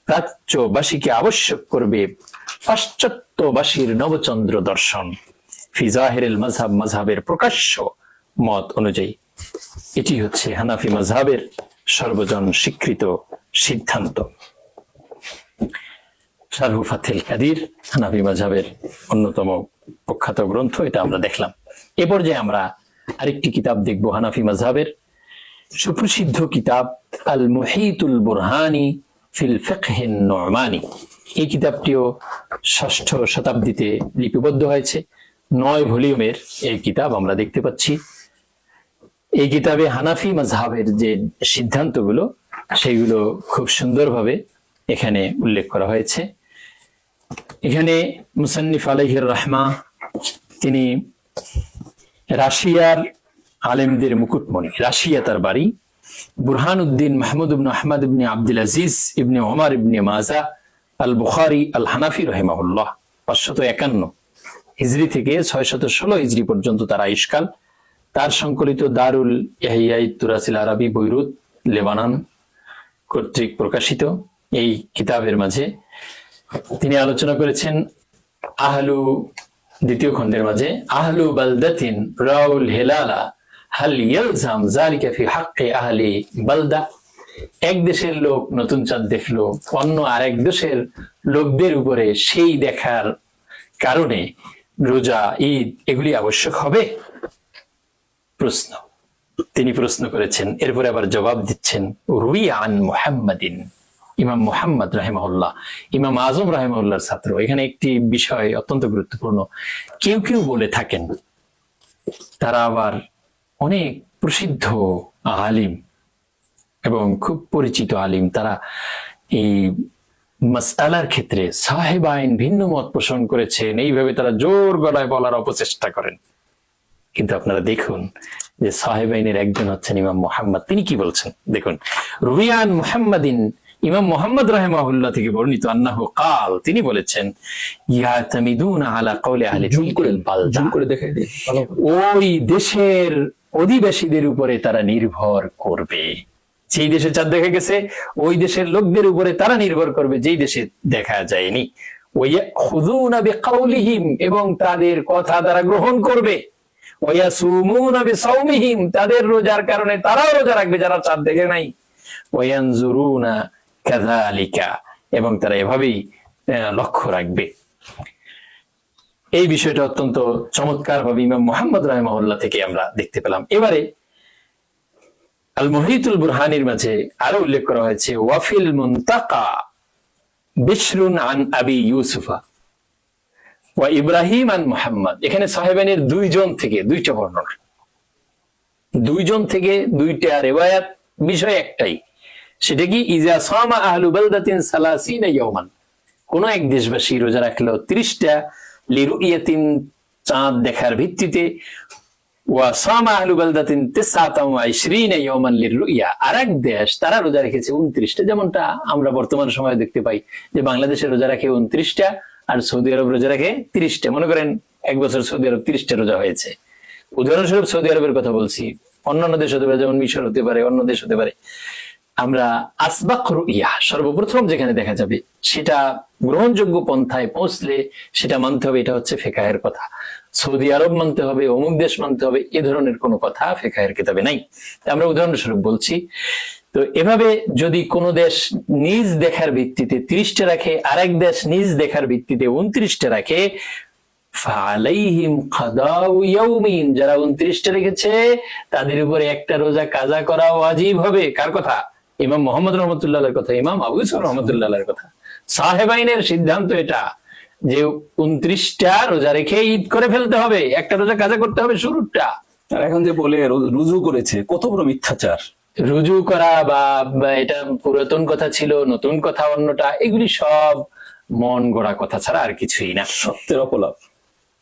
প্রাচ্যবাসীকে আবশ্যক করবে পাশ্চাত্যবাসীর নবচন্দ্র দর্শন, ফি জাহিরিল মাযহাব, মাযহাবের প্রকাশ্য মত অনুযায়ী। এটি হচ্ছে হানাফি মাযহাবের সর্বজন স্বীকৃত সিদ্ধান্ত। শারহ ফাতহিল কাদির হানাফি মাযহাবের অন্যতম প্রখ্যাত গ্রন্থ, এটা আমরা দেখলাম। এ পর্যায়ে আমরা আরেকটি কিতাব দেখব, হানাফি মাযহাবের সুপ্রসিদ্ধ কিতাব আল মুহিতুল বুরহানি ফিল ফিকহিন নু'মানি। এই কিতাবটিও 6ষ্ঠ শতাব্দীতে লিপিবদ্ধ হয়েছে, 9 ভলিউমের এই কিতাব আমরা দেখতে পাচ্ছি। এই কিতাবে হানাফি মাযহাবের যে সিদ্ধান্তগুলো, সেগুলো খুব সুন্দরভাবে এখানে উল্লেখ করা হয়েছে। এখানে মুসান্নিফ আলাইহির রাহমা, তিনি রাশিয়ার আলেমদের মুকুটমণি, রাশিয়া তার বাড়ি, বুরহানুদ্দিন মাহমুদ ইবনে আহমদ ইবনে আব্দুল আজিজ ইবনে ওমর ইবনে মাজা আল বুখারী আল হানাফি রাহিমাহুল্লাহ, 551 হিজরি থেকে 616 হিজরি পর্যন্ত তার আয়ুষ্কাল। তার সংকলিত দারুল ইহইয়াই তুরাসিল আরবি, বৈরুত, লেবানন কর্তৃক প্রকাশিত এই কিতাবের মাঝে তিনি আলোচনা করেছেন আহলু, 2য় খণ্ডের মাঝে, আহলু বালদাতিন রাউল হিলালা হাল ইয়ালজাম যালিকা ফি হাক্কি আহলি বালদা, এক দেশের লোক নতুন চাঁদ দেখলো, অন্য আরেক দেশের লোকদের উপরে সেই দেখার কারণে রোজা, ঈদ এগুলি আবশ্যক হবে? প্রশ্ন, তিনি প্রশ্ন করেছেন, এরপরে আবার জবাব দিচ্ছেন, রুইয়া আন মুহাম্মাদিন ইমাম মুহাম্মদ রাহিমাহুল্লাহ, ইমাম আজম রাহিমাহুল্লাহর ছাত্র। এখানে একটি বিষয় অত্যন্ত গুরুত্বপূর্ণ। কেউ কেউ বলে থাকেন, তারা আবার অনেক প্রসিদ্ধ আলিম এবং খুব পরিচিত আলিম, তারা এই মাসআলার ক্ষেত্রে সাহেব আইন ভিন্ন মত পোষণ করেছেন, এইভাবে তারা জোর গলায় বলার অপচেষ্টা করেন। কিন্তু আপনারা দেখুন যে সাহেব আইনের একজন হচ্ছেন ইমাম মুহাম্মদ। তিনি কি বলছেন দেখুন, রুয়ান মুহাম্মাদিন, ইমাম মুহাম্মদ রাহিমাহুল্লাহ থেকে বর্ণিত, আন্নাহু কাল, তিনি বলেছেন, ইয়াতামিদুনা আলা কওলি আহলি তিলকাল বালদা, ওই দেশের অধিবাসীদের উপরে তারা নির্ভর করবে। যেই দেশে চাঁদ দেখা গেছে ওই দেশের লোকদের উপরে তারা নির্ভর করবে, যেই দেশে দেখা যায়নি। ওয়ায়াখুযুনা বিকাউলিহিম, এবং তাদের কথা তারা গ্রহণ করবে। ওয়ায়াসুমুনা বিসাওমিহিম, তাদের রোজার কারণে তারাও রোজা রাখবে যারা চাঁদ দেখে নাই। ওয়ায়ানজুরুনা কাযালিকা, এবং তারা এভাবেই লক্ষ্য রাখবে। এই বিষয়টা অত্যন্ত চমৎকার ভাবে ইমাম মুহাম্মদ রাহিমাহুল্লাহ থেকে আমরা দেখতে পেলাম। এবারে আল মুহিতুল বুরহানির মাঝে আরো উল্লেখ করা হয়েছে, ওয়াফিল মুনতাকা বিশরুন আন আবি ইউসুফা ওয়া ইব্রাহিম আন মুহাম্মদ। এখানে সাহেবানের দুইজন থেকে দুইটা বর্ণনা, দুইজন থেকে দুইটা রিওয়ায়াত, বিষয় একটাই। সেটা কি, ইজা সামা আহলু বালদাতিন সালাসিনা ইয়াওমান, কোন এক দেশবাসী রোজা রাখলো 30টা, লিরুইয়াতিন, চাঁদ দেখার ভিত্তিতে, ওয়া সামা আহলু বালদাতিন 29 ইয়াওমান লিরুইয়া, আরেক দেশ তারা রোজা রেখেছে 29টা। যেমনটা আমরা বর্তমান সময়ে দেখতে পাই যে বাংলাদেশে রোজা রাখে 29টা আর সৌদি আরব রোজা রাখে 30টা। মনে করেন এক বছর সৌদি আরব 30টা রোজা হয়েছে, উদাহরণস্বরূপ সৌদি আরবের কথা বলছি, অন্যান্য দেশ হতে পারে, যেমন মিশর হতে পারে, অন্য দেশ হতে পারে। আমরা আসবাক রুইয়া, সর্বপ্রথম যেখানে দেখা যাবে সেটা গ্রহণযোগ্য পন্থায় পৌঁছলে সেটা মানতে হবে, এটা হচ্ছে ফিকহের কথা। সৌদি আরব মানতে হবে, অমুক দেশ মানতে হবে, এ ধরনের কোনো কথা ফিকহের কিতাবে নাই। আমরা উদাহরণস্বরূপ বলছি। তো এভাবে যদি কোনো দেশ নিজ দেখার ভিত্তিতে 30টা রাখে, আরেক দেশ নিজ দেখার ভিত্তিতে 29টা রাখে, ফালাইহিম কাদাউ ইয়াউমিন, যারা 29টা রেখেছে তাদের উপরে একটা রোজা কাজা করা ওয়াজিব হবে। কার কথা? ইমাম মুহাম্মদ রাহমাতুল্লাহর কথা, ইমাম আবু ইউসুফ রাহমাতুল্লাহর কথা। সাহেব আইনের সিদ্ধান্ত এটা যে 29টা রোজা রেখে ঈদ করে ফেলতে হবে, একটা রোজা কাজা করতে হবে শুরুটা। আর এখন যে বলে রুজু করেছে, কত বড় মিথ্যাচার! রুজু করা বা এটা পুরাতন কথা ছিল, নতুন কথা অন্যটা, এগুলি সব মন গড়া কথা ছাড়া আর কিছুই না, সত্যের অপলাপ।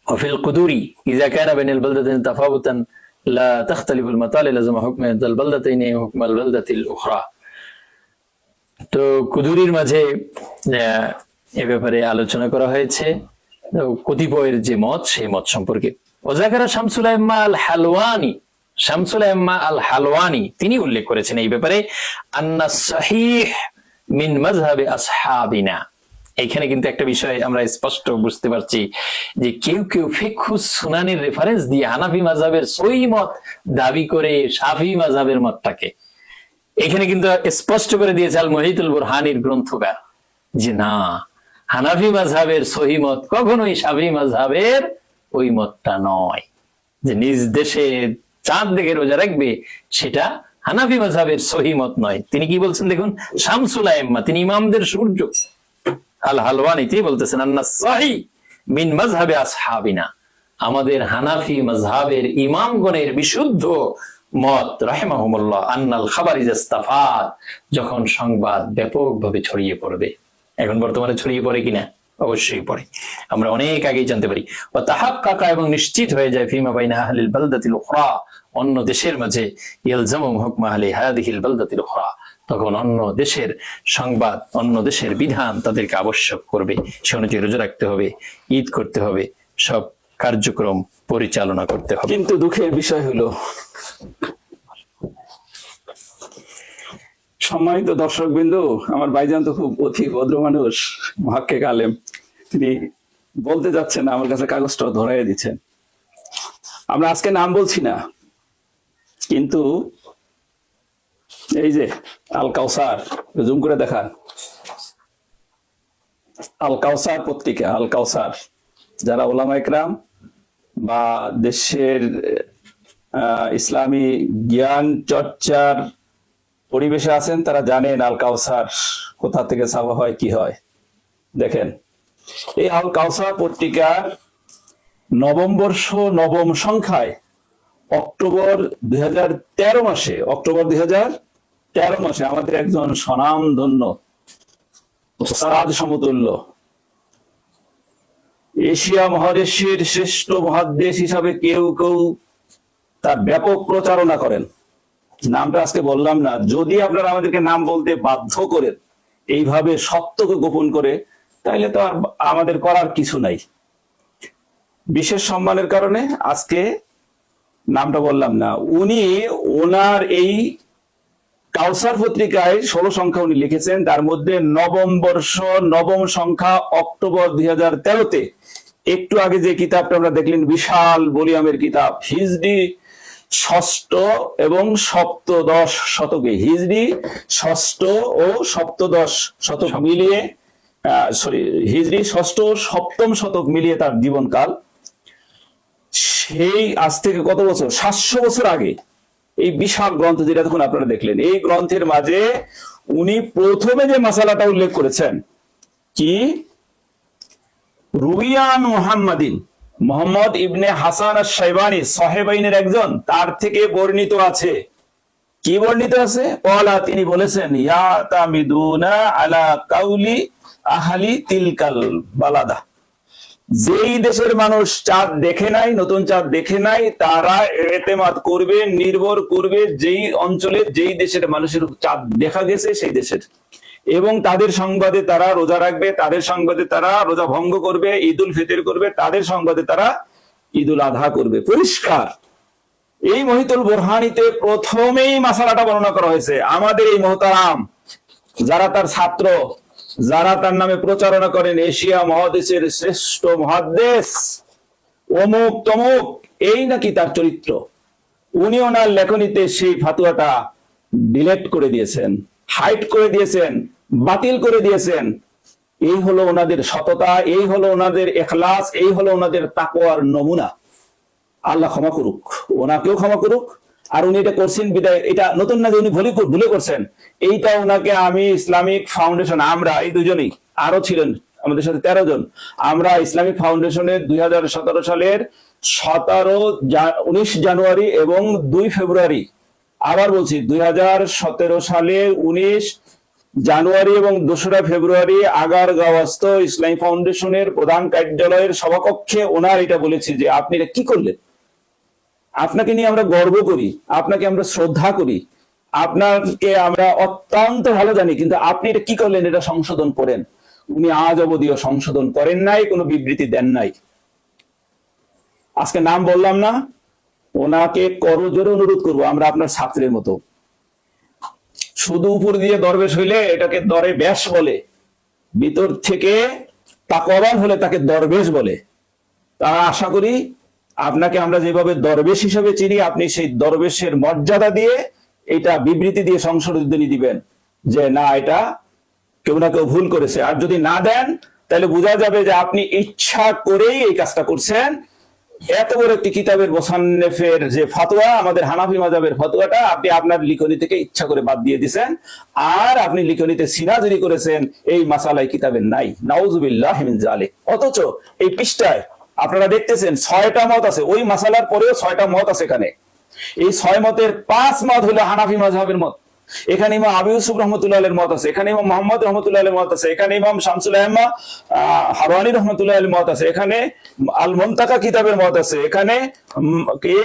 وفي القدور إذا كان بين البلدتين تفاوتا لا تختلف المطالع لازم حكم البلدتين حكم البلدة الأخرى। তো কুদুরির মাঝে এ ব্যাপারে আলোচনা করা হয়েছে কতিপয়ের যে মত, সেই মত সম্পর্কে। ওয়াজাকারা শামসুল আইম্মা আল হালওয়ানি, শামসুল আইম্মা আল হালওয়ানি তিনি উল্লেখ করেছেন এই ব্যাপারে, আন্না সাহিহ মিন মাযহাবি আসহাবিনা। এখানে কিন্তু একটা বিষয় আমরা স্পষ্ট বুঝতে পারছি যে কেউ কেউ ফিকহুস সুনানের রেফারেন্স দিয়ে হানাফি মাযহাবের সহিহ মত দাবি করে শাফিঈ মাযহাবের মতটাকে এখানে কিন্তু স্পষ্ট করে দিয়েছে আল মুহিতুল বুরহানির গ্রন্থকার, যে না, হানাফি মাযহাবের সহিহ মত কখনোই শাফিঈ মাযহাবের ওই মতটা নয়, যে নিজ দেশে চাঁদ দেখে রোজা রাখবে সেটা হানাফি মাযহাবের সহিহ মত নয়। তিনি কি বলছেন দেখুন, শামসুল আইম্মা, তিনি ইমামদের সূর্য, আল হালওয়ানি তিনি বলতেছেন, আন্না সাহি মিন মাযহাবি আসহাবিনা, আমাদের হানাফি মাযহাবের ইমামগণের বিশুদ্ধ মত রাহিমাহুমুল্লাহ, আন্নাল খাবার ইজাস্তাফাদ, যখন সংবাদ ব্যাপকভাবে ছড়িয়ে পড়বে। এখন বর্তমানে ছড়িয়ে পড়ে কিনা? অবশ্যই পড়ে, আমরা অনেক আগেই জানতে পারি। ওয়া তাহাক্কাকা, এবং নিশ্চিত হয়ে যায়, ফিমা বাইনা আহলিল বালদাতিল উখরা, অন্য দেশের মাঝে, ইলজামু হুকমা আহলি হাদিহিল বালদাতিল উখরা, তখন অন্য দেশের সংবাদ, অন্য দেশের বিধান তাদেরকে আবশ্যক করবে, সে অনুযায়ী রোজা রাখতে হবে, ঈদ করতে হবে, সব কার্যক্রম পরিচালনা করতে হবে। কিন্তু দুঃখের বিষয় হলো, সম্মানিত দর্শক বিন্দু, আমার ভাইজান তো খুব অতি ভদ্র মানুষ, মুহাক্কিক আলেম, তিনি বলতে যাচ্ছেন, আমার কাছে কাগজটা ধরাই দিচ্ছেন। আমরা আজকে নাম বলছি না, কিন্তু এই যে আল কাউসার, জুম করে দেখান, আল কাউসার পত্রিকা, আল কাউসার, যারা ওলামা ইকরাম বা দেশের ইসলামী জ্ঞান চর্চার পরিবেশে আছেন তারা জানেন আল কাউসার কোথা থেকে ছাপা হয়, কি হয়। দেখেন, এই আল কাউসার পত্রিকার নবম বর্ষ নবম সংখ্যায় অক্টোবর 2013 মাসে আমাদের একজন স্বনামধন্য ওস্তাদ সমতুল্য, এশিয়া মহাদেশের শ্রেষ্ঠ মহাদেশ হিসাবে কেউ কেউ তার ব্যাপক প্রচারণা করেন। নামটা আজকে বললাম না, যদি আপনারা আমাদেরকে নাম বলতে বাধ্য করেন এইভাবে সত্যকে গোপন করে, তাইলে তো আর আমাদের করার কিছু নাই। বিশেষ সম্মানের কারণে আজকে নামটা বললাম না। উনি ওনার এই কাউসার পত্রিকায় 16 সংখ্যা উনি লিখেছেন, তার মধ্যে নবম বর্ষ নবম সংখ্যা অক্টোবর 2013-তে একটু আগে যে কিতাবটা আমরা দেখলেন, বিশাল ভলিউমের কিতাব, হিজরি ষষ্ঠ এবং সপ্তদশ শতকে, হিজরি ষষ্ঠ ও সপ্তদশ শতক মিলিয়ে, হিজরি ষষ্ঠ ও সপ্তম শতক মিলিয়ে তার জীবনকাল। সেই আজ থেকে কত বছর, 700 বছর আগে এই বিশাল গ্রন্থ যেটা তখন আপনারা দেখলেন, এই গ্রন্থের মাঝে উনি প্রথমে যে মাসালাটা উল্লেখ করেছেন, কি রুইয়ান মুহাম্মাদিন, মোহাম্মদ ইবনে হাসান আশ-শাইবানি সাহেবাইনের একজন, তার থেকে বর্ণিত আছে। কি বর্ণিত আছে? ওয়ালা, তিনি বলেছেন, ইয়া তামিদুনা আলা কাউলি আহলি তিলকাল বালাদা, যেই দেশের মানুষ চাঁদ দেখে নাই, নতুন চাঁদ দেখে নাই, তারা এতেমাদ করবে, নির্ভর করবে যেই অঞ্চলে যেই দেশের মানুষের চাঁদ দেখা গেছে সেই দেশের, এবং তাদের সংবাদে তারা রোজা রাখবে, তাদের সংবাদে তারা রোজা ভঙ্গ করবে, ঈদ উল ফিতর করবে, তাদের সংবাদে তারা ঈদ উল আধা করবে। পরিষ্কার। এই মহিতুল বুরহানিতে প্রথমেই মাসালাটা বর্ণনা করা হয়েছে। আমাদের এই মহতারাম যারা তার ছাত্র, যারা তার নামে প্রচারণা করেন, এশিয়া মহাদেশের শ্রেষ্ঠ মহাদেশ অমুক তমুক, এই নাকি তার চরিত্র, উনি ওনার লেখনীতে সেই ফাতুয়াটা ডিলেট করে দিয়েছেন, হাইড করে দিয়েছেন, বাতিল করে দিয়েছেন। এই হলো ওনাদের সততা, এই হলো ওনাদের ইখলাস, এই হলো ওনাদের তাকওয়ার নমুনা। আল্লাহ ক্ষমা করুক, ওনাকেও ক্ষমা করুক। আর উনি এটা করছেন বিদায়, এটা নতুন না যে উনি ভুলে করছেন, এইটা ওনাকে আমি ইসলামিক ফাউন্ডেশন, আমরা এই দুজনেই, আরো ছিলেন আমাদের সাথে 13 জন, আমরা ইসলামিক ফাউন্ডেশনের 2017 সালের 19 জানুয়ারি এবং 2 ফেব্রুয়ারি, আবার বলছি 2017 সালে 19 জানুয়ারি এবং 2রা ফেব্রুয়ারি আগারগাঁওস্থ ইসলামী ফাউন্ডেশনের প্রধান কার্যালয়ের সভাকক্ষে ওনার এটা বলেছি যে আপনি এটা কি করলেন, আপনাকে নিয়ে আমরা গর্ব করি, আপনাকে আমরা শ্রদ্ধা করি, আপনাকে আমরা অত্যন্ত ভালো জানি, কিন্তু আপনি এটা কি করলেন, এটা সংশোধন করেন। উনি আজ অবধিও সংশোধন করেন নাই, কোনো বিবৃতি দেন নাই। আজকে নাম বললাম না, ওনাকে করজোরে অনুরোধ করবো, আমরা আপনার ছাত্রের মতো। শুধু উপর দিয়ে দরবেশ হইলে এটাকে দরে ব্যাস বলে, ভিতর থেকে তাকওয়াবান হলে তাকে দরবেশ বলে। তা আশা করি আপনাকে আমরা যেভাবে দরবেশ হিসেবে চিনি, আপনি সেই দরবেশের মর্যাদা দিয়ে এটা বিবৃতি দিয়ে সংশোধনী দিবেন যে না, এটা কেউ না কেউ ভুল করেছে। আর যদি না দেন তাহলে বোঝা যাবে যে আপনি ইচ্ছা করেই এই কাজটা করছেন। এত বড় একটি কিতাবের মোসান্নেফের যে ফতোয়া, আমাদের হানাফি মাযহাবের ফতোয়াটা আপনি আপনার লিখনী থেকে ইচ্ছা করে বাদ দিয়ে দিয়েছেন, আর আপনি লিখনীতে সিনাজুরি করেছেন এই মাসালায় কিতাবের নাই। নাউযুবিল্লাহি মিন যালিক। অথচ এই পৃষ্ঠায় আপনারা দেখতেছেন 6টা মত আছে, ওই মাসালার পরেও 6টা মত আছে এখানে। এই 6 মতের 5 মত হলো হানাফি মাযহাবের মত। এখানে ইমাম আবু ইউসুফ রাহমাতুল্লাহ আলাইহির মত আছে, এখানে ইমাম মুহাম্মদ রাহমাতুল্লাহ আলাইহির মত আছে, এখানে ইমাম শামসুল আহমা হারানি রাহমাতুল্লাহ আলাইহির মত আছে, এখানে আল মুনতাকা কিতাবের মত আছে, এখানে কি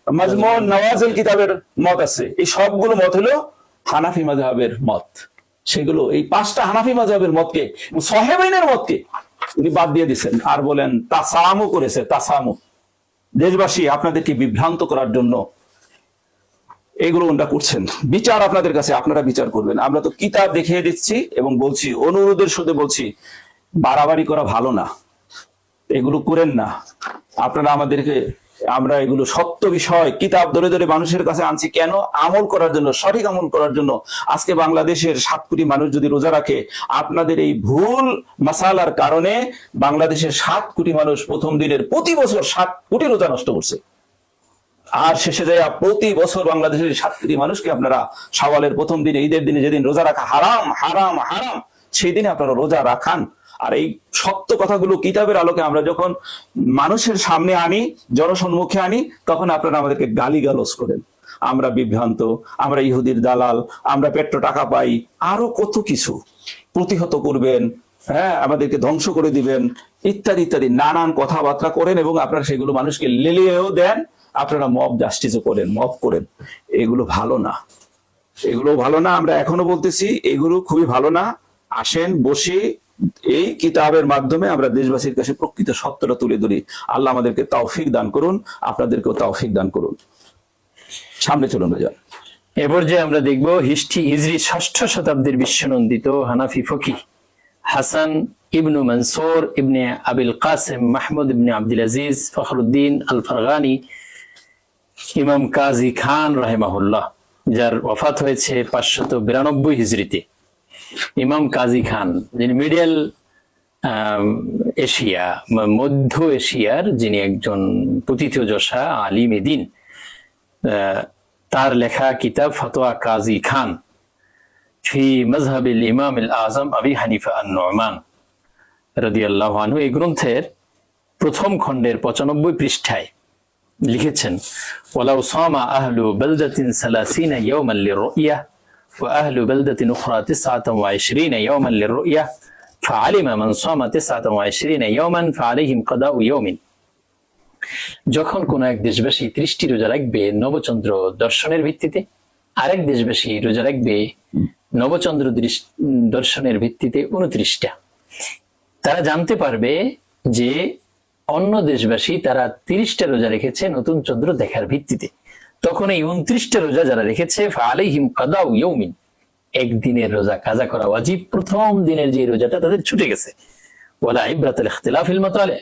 মাজমুউন নওয়াজিল কিতাবের মত আছে। এই সবগুলো মত হলো হানাফি মাযহাবের মত। সেগুলো এই 5টা হানাফি মাযহাবের মতকে, সাহেবাইনের মতকে উনি বাদ দিয়ে দিচ্ছেন, আর বলেন তাসামু করেছে। তাসামু, দেশবাসী আপনাদেরকে বিভ্রান্ত করার জন্য এগুলো ওনারা করছেন। বিচার আপনাদের কাছে, আপনারা বিচার করবেন। আমরা তো কিতাব দেখিয়ে দিচ্ছি এবং বলছি, অনুরোধের সাথে বলছি, বাড়াবাড়ি করা ভালো না, এগুলো করেন না আপনারা আমাদেরকে। আমরা এগুলো সত্য বিষয় কিতাব ধরে ধরে মানুষের কাছে আনছি কেন? আমল করার জন্য, সঠিক আমল করার জন্য। আজকে বাংলাদেশের 7 কোটি মানুষ যদি রোজা রাখে, আপনাদের এই ভুল মাসালার কারণে বাংলাদেশের 7 কোটি মানুষ প্রথম দিনের প্রতি বছর 7 কোটি রোজা নষ্ট করছে। আর শেষে যায় প্রতি বছর বাংলাদেশের 7 কোটি মানুষকে আপনারা শাওয়ালের প্রথম দিনে, ঈদের দিনে, যেদিন রোজা রাখা হারাম হারাম হারাম, সেই দিনে আপনারা রোজা রাখান। আর এই সত্য কথাগুলো কিতাবের আলোকে আমরা যখন মানুষের সামনে আনি, জনসম্মুখে আনি, তখন আপনারা আমাদেরকে গালিগালাজ করেন, আমরা বিভ্রান্ত, আমরা ইহুদির দালাল, আমরা পেট্রো টাকা পাই, আরো কত কিছু প্রতিহত করবেন, হ্যাঁ, আমাদেরকে ধ্বংস করে দিবেন, ইত্যাদি ইত্যাদি নানান কথাবার্তা করেন, এবং আপনারা সেগুলো মানুষকে লেলিয়েও দেন। আপনারা মব জাস্টিসও করেন, মব করেন। এগুলো ভালো না, এগুলো ভালো না। আমরা এখনো বলতেছি এগুলো খুবই ভালো না। আসেন বসে এই কিতাবের মাধ্যমে আমরা দেশবাসীর কাছে প্রকৃত সত্যটা তুলে ধরি। আল্লাহ আমাদেরকে তৌফিক দান করুন, আপনাদেরকেও তৌফিক দান করুন। সামনে চলুন ভাইজান। এ পর্যায়ে আমরা দেখব হিজরি 6ষ্ঠ শতাব্দীর বিশ্বনন্দিত হানাফি ফকিহ হাসান ইবনু মনসুর ইবনে আবিল কাসিম মাহমুদ ইবনে আব্দুল আজিজ ফখরুদ্দিন আল ফারগানি ইমাম কাজী খান রাহিমাহুল্লাহ, যার ওয়াফাত হয়েছে 592 হিজরিতে। ইমাম কাজী খান, যিনি মিডল এশিয়া, মধ্য এশিয়ার যিনি একজন প্রথিতযশা আলিম দ্বীন, তার লেখা কিতাব ফতোয়া কাজী খান ফি মযহাবিল ইমাম আল আযম আবি হানিফা আন-নু'মান রাদিয়াল্লাহু আনহু, এই গ্রন্থের প্রথম খণ্ডের 95 পৃষ্ঠায় লিখেছেন, ওয়ালাউ সামা আহলু বালদাতিন 30 ইয়াওমান লিরুইয়া ওয়া আহলু বালদাতিন উখরা 29 ইয়াওমান লিরুইয়া ফাআলিমা মান সামা 29 ইয়াওমান ফাআলাইহিম কাদাউ ইয়াওমিন। যখন কোন এক দেশবাসী 30টি রোজা রাখবে নবচন্দ্র দর্শনের ভিত্তিতে, আরেক দেশবাসী রোজা রাখবে নবচন্দ্র দর্শনের ভিত্তিতে 29টা, তারা জানতে পারবে যে অন্য দেশবাসী তারা 30টা রোজা রেখেছে নতুন চন্দ্র দেখার ভিত্তিতে। তখন এই 29টা রোজা যারা রেখেছে ফাআলাইহিম কাদাউ ইয়াওমিন, একদিনের রোজা কাজা করা ওয়াজিব। প্রথম দিনের যে রোজাটা তাদের ছুটে গেছে। ওয়ালা ইবরাতুল ইখতিলাফিল মাতালে,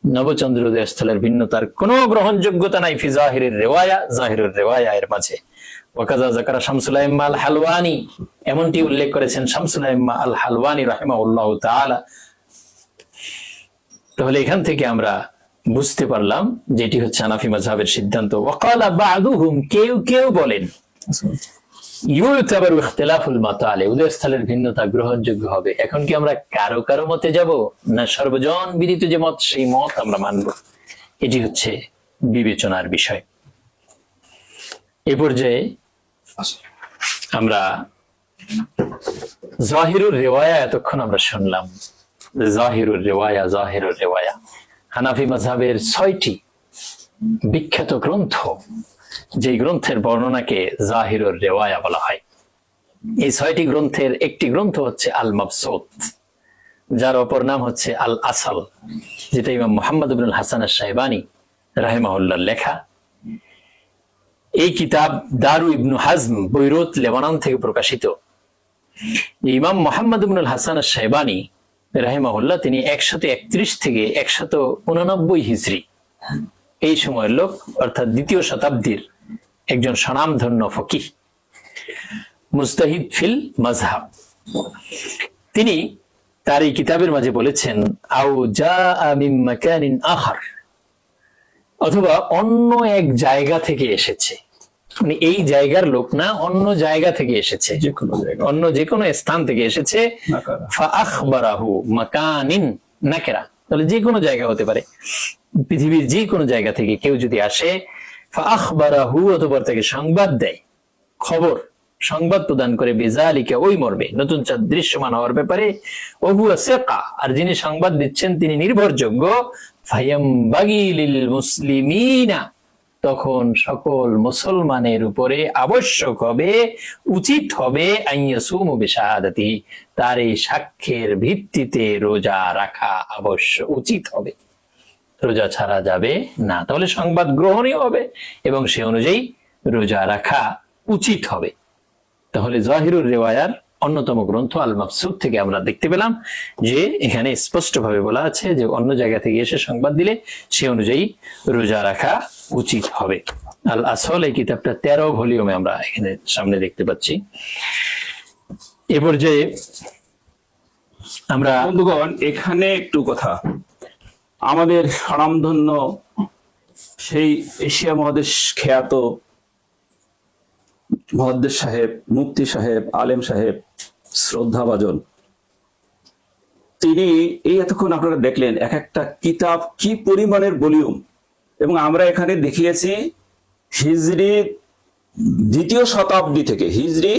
নবচন্দ্র উদয়স্থলের ভিন্নতার কোনো গ্রহণযোগ্যতা নাই ফি জাহিরের রিওয়ায়া, জাহিরুর রিওয়ায়া এর মাঝে। ওয়াকাযা যাকারা শামসুল আইম্মা আল হালওয়ানি, এমনটি উল্লেখ করেছেন শামসুল আইম্মা আল হালওয়ানি রাহিমাহুল্লাহু তাআলা। তাহলে এখান থেকে আমরা বুঝতে পারলাম যে এটি হচ্ছে হানাফি মাযহাবের সিদ্ধান্ত। ওয়াকালা বা'দুহুম, কেউ কেউ বলেন ইউতাবারু ইখতিলাফুল মাতালে, উদয়স্থলের ভিন্নতা গ্রহণযোগ্য হবে। এখন কি আমরা কারো কারো মতে যাব, না সর্বজন বিদিত যে মত সেই মত আমরা মানব? এটি হচ্ছে বিবেচনার বিষয়। এ পর্যায়ে আমরা জাহিরুর রিওয়ায়া এতক্ষণ আমরা শুনলাম। জাহিরুর রিওয়ায়া, জাহিরুর রিওয়ায়া হানাফি মাযহাবের 6টি বিখ্যাত গ্রন্থ, যে গ্রন্থের বর্ণনাকে জাহিরুর রিওয়ায়া বলা হয়। এই 6টি গ্রন্থের একটি গ্রন্থ হচ্ছে আল মাবসুত, যার অপর নাম হচ্ছে আল আসল, যেটা ইমাম মুহাম্মদ ইবনুল হাসান আশ-শাইবানি রাহিমাহুল্লাহর লেখা। এই কিতাব দারু ইবনু হাজম, বৈরুত, লেবানন থেকে প্রকাশিত। ইমাম মুহাম্মদ ইবনুল হাসান আশ-শাইবানি রাহিমাহুল্লাহ তিনি 131 থেকে 189 হিজরি এই সময়ের লোক, অর্থাৎ 2য় শতাব্দীর একজন স্বনামধন্য ফকিহ, মুজতাহিদ ফিল মাযহাব। তিনি তার এই কিতাবের মাঝে বলেছেন আও জাআ মিন মাকানিন আখার, অথবা অন্য এক জায়গা থেকে এসেছে, মানে এই জায়গার লোক না, অন্য জায়গা থেকে এসেছে, অন্য যে কোনো স্থান থেকে এসেছে। ফাআখবারাহু মাকানিন নাকিরা, তাহলে যে কোনো জায়গা হতে পারে, পৃথিবীর যে কোনো জায়গা থেকে কেউ যদি আসে, ফাআখবারাহু, অথবা তাকে সংবাদ দেয়, খবর সংবাদ প্রদান করে, বিযালিকা, ওই মর্মে, নতুন চাঁদ দৃশ্যমান হওয়ার ব্যাপারে, ওহুয়া সিকা, আর যিনি সংবাদ দিচ্ছেন তিনি নির্ভরযোগ্য, ফায়ামবাগি লিল মুসলিমিনা, তখন সকল মুসলমানের উপরে আবশ্যক হবে, উচিত হবে, আইয়াসুমু বিশাহাদাতিহি, তার এই সাক্ষ্যের ভিত্তিতে রোজা রাখা আবশ্যক, উচিত হবে, রোজা ছাড়া যাবে না। তাহলে সংবাদ গ্রহণীয় হবে এবং সে অনুযায়ী রোজা রাখা উচিত হবে। তাহলে জাহিরুর রিওয়ায়ার অন্যতম গ্রন্থ আল মাবসুত থেকে আমরা দেখতে পেলাম যে এখানে স্পষ্টভাবে বলা আছে যে অন্য জায়গা থেকে এসে সংবাদ দিলে সে অনুযায়ী রোজা রাখা উচিত হবে। আল আসল, এই কিতাবটা 13 ভলিউমে আমরা এখানে সামনে দেখতে পাচ্ছি। এ পর্যায়ে আমরা বন্ধুগণ এখানে একটু কথা, আমাদের স্বনামধন্য সেই এশিয়া মহাদেশ খ্যাত মহাদ্দেশ সাহেব, মুফতি সাহেব, আলেম সাহেব, শ্রদ্ধাভাজন, তিনি এই এতক্ষণ আপনারা দেখলেন এক একটা কিতাব কি পরিমাণের ভলিউম, এবং আমরা এখানে দেখিয়েছি হিজরি 2য় শতাব্দী থেকে, হিজরি,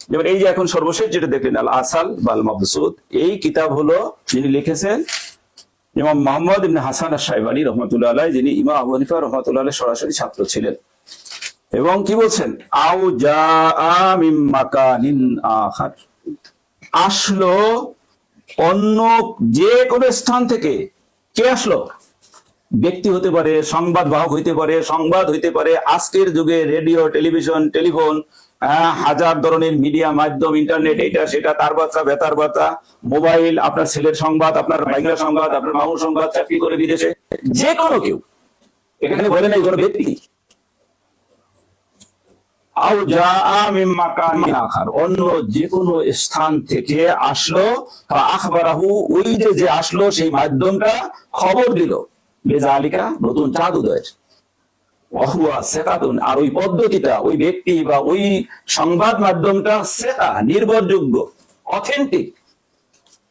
যেমন এই যে এখন সর্বশেষ যেটা দেখলেন আল আসাল বা আল মাবসুদ, এই কিতাব হলো যিনি লিখেছেন ইমাম মুহাম্মদ ইবনে হাসান আশ-শাইবানী রহমাতুল্লাহ আলাইহি, যিনি ইমাম আবু হানিফা রহমাতুল্লাহ আলাইহির সরাসরি ছাত্র ছিলেন। এবং কি বলছেন, আও জাআ মিন মাকানিন আখার, আসলো অন্য যে কোনো স্থান থেকে। কে আসলো? ব্যক্তি হতে পারে, সংবাদ বাহক হইতে পারে, সংবাদ হইতে পারে, আজকের যুগে রেডিও, টেলিভিশন, টেলিফোন, হাজার ধরনের মিডিয়া মাধ্যম, ইন্টারনেট, এটা সেটা, তার বার্তা, বেতার বার্তা, মোবাইল, আপনার ছেলের সংবাদ, আপনার ভাইয়ের সংবাদ, আপনার মামুর সংবাদ, চাকরি করে বিদেশে, যে কোনো কেউ, এখানে বলে নাই কোনো ব্যক্তি। আও জাআ মিন মাকানিন আখার, অন্য যে কোনো স্থান থেকে আসলো, ফাআখবারাহু, ওই যে আসলো সেই মাধ্যমটা খবর দিল, বেজালিকা, নতুন চাঁদ উদয়ের, ওয়াহুয়া সিকাতুন, আর ওই পদ্ধতিটা, ওই ব্যক্তি বা ওই সংবাদ মাধ্যমটা সিকা, নির্ভরযোগ্য, অথেন্টিক।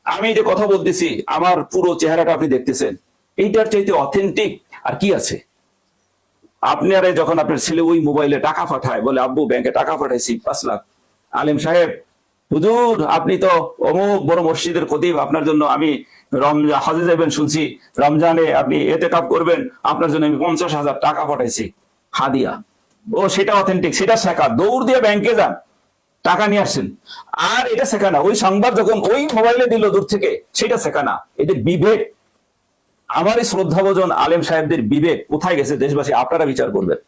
আমি যে কথা বলতেছি, আমার পুরো চেহারাটা আপনি দেখতেছেন, এইটার চাইতে অথেন্টিক আর কি আছে? আপনারা যখন আপনার ছেলে ওই মোবাইলে টাকা পাঠায়, বলে আব্বু ব্যাংকে টাকা পাঠাইছি 5 লাখ, আলেম সাহেব, হুজুর আপনি তো অমুক বড় মসজিদের খতিব, আপনার জন্য আমি রমজান হজে যাবেন শুনছি, রমজানে আপনি ইতিকাফ করবেন, আপনার জন্য আমি 50,000 টাকা পাঠাইছি হাদিয়া। ও সেটা অথেন্টিক, সেটা শেখা, দৌড় দিয়ে ব্যাংকে যান, টাকা নিয়ে আসছেন। আর এটা শেখা না, ওই সংবাদ যখন ওই মোবাইলে দিল দূর থেকে, সেটা শেখা না। এদের বিবেক, আমার এই শ্রদ্ধাভাজন আলেম সাহেবদের বিবেক কোথায় গেছে? দেশবাসী আপনারা বিচার করবেন।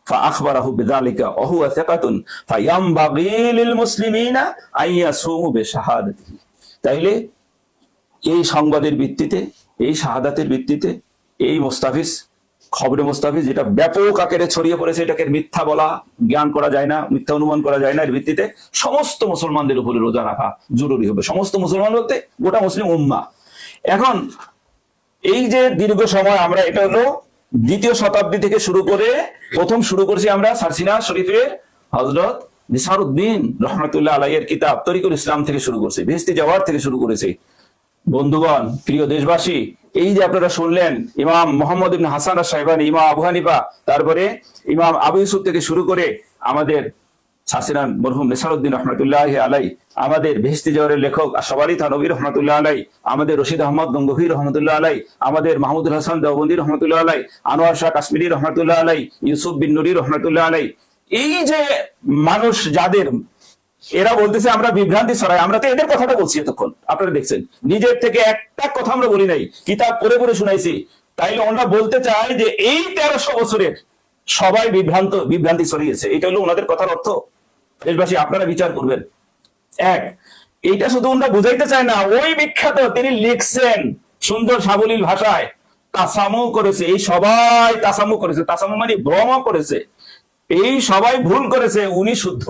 فأخبره بذلك وهو ثقة فينبغي للمسلمين أن يصوموا بشهادته। তাইলে এই সংবাদের ভিত্তিতে, এই শাহাদাতের ভিত্তিতে, এই মুস্তাফিজ, খবরে মুস্তাফিজ যেটা ব্যাপক আকারে ছড়িয়ে পড়েছে, এটাকে মিথ্যা বলা, জ্ঞান করা যায় না, মিথ্যা অনুমান করা যায় না, এর ভিত্তিতে সমস্ত মুসলমানদের উপরে রোজা রাখা জরুরি হবে। সমস্ত মুসলমান বলতে গোটা মুসলিম উম্মাহ। এখন এই যে দীর্ঘ সময় আমরা, এটা হলো 2য় শতাব্দী থেকে শুরু করে, প্রথম শুরু করেছি আমরা সারসিনা শরীফের হযরত নিসারউদ্দিন রহমাতুল্লাহ আলাইহির কিতাব তরিকুল ইসলাম থেকে শুরু করেছি, বেহেশতি জাওয়ার থেকে শুরু করেছি। বন্ধুগণ, প্রিয় দেশবাসী, এই যে আপনারা শুনলেন ইমাম মুহাম্মদ ইবনে হাসান আশ-শাইবানী, ইমাম আবু হানিফা, তারপরে ইমাম আবু ইউসুফ থেকে শুরু করে আমাদের সাসিরান মরহুম নিসারউদ্দিন রহমাতুল্লাহ আলাইহি, আমাদের বেহেশতি জাওয়ারের লেখক আশরাফ আলী থানভী রহমাতুল্লাহ আলাইহি, আমাদের রশিদ আহমদ গঙ্গোহী রহমাতুল্লাহ আলাইহি, আমাদের মাহমুদুল হাসান দেওবন্দি রহমাতুল্লাহ আলাইহি, আনোয়ার শাহ কাশ্মীরি রহমাতুল্লাহ আলাইহি, ইউসুফ বিন নুরি রহমাতুল্লাহ আলাইহি, এই যে মানুষ যাদের, এরা বলতেছে আমরা বিভ্রান্তি ছড়াই, আমরা তো এদের কথাটা বলছি এতক্ষণ, আপনারা দেখছেন, নিজের থেকে একটা কথা আমরা বলি নাই, কিতাব পড়ে পড়ে শুনাইছি। তাইলে ওনারা বলতে চায় যে এই 1300 বছরের সবাই বিভ্রান্তি ছড়িয়েছে, এটা হলো ওনাদের কথার অর্থ। দেশবাসী আপনারা বিচার করবেন। এক, এইটা শুধু ওনারা বুঝাইতে চায় না, ওই বিখ্যাত তিনি লিখছেন সুন্দর সাবলীল ভাষায়, তাসামু করেছে, এই সবাই তাসামু করেছে, তাসামু মানে ভ্রম করেছে, এই সবাই ভুল করেছে, উনি শুদ্ধ।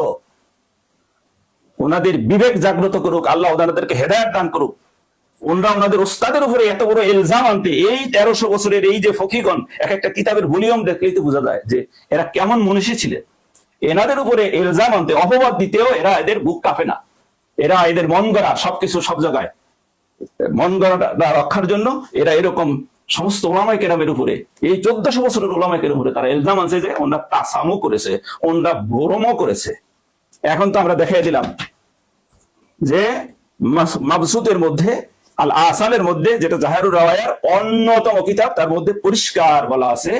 ওনাদের বিবেক জাগ্রত করুক আল্লাহ, ওনাদেরকে হেদায়েত দান করুক। ওনারা ওনাদের ওস্তাদের উপরে এত বড় ইলজাম আনতে, এই 1300 বছরের এই যে ফকিগণ, এক একটা কিতাবের ভলিউম দেখলেই তো বোঝা যায় যে এরা কেমন মনীষী ছিলেন। এনাদের উপরে ইলজাম আনতে, অপবাদ দিতেও এরা, এদের বুক কাঁপে না, এরা এদের মন গড়া সবকিছু, সব জায়গায় মন গড়াটা রক্ষার জন্য এরা এরকম সমস্ত ওলামায়ে কেরামের উপরে, এই 1400 বছরের ওলামায়ে কেরামের উপরে তারা ইলজাম আনছে যে ওনারা তাসামু করেছে, ওনারা ভ্রম করেছে। এখন তো আমরা দেখাই দিলাম যে মাবসুতের মধ্যে, আল আসালের মধ্যে, যেটা জাহেরুর রাওয়ায়ার অন্যতম কিতাব, তার মধ্যে পরিষ্কার বলা আছে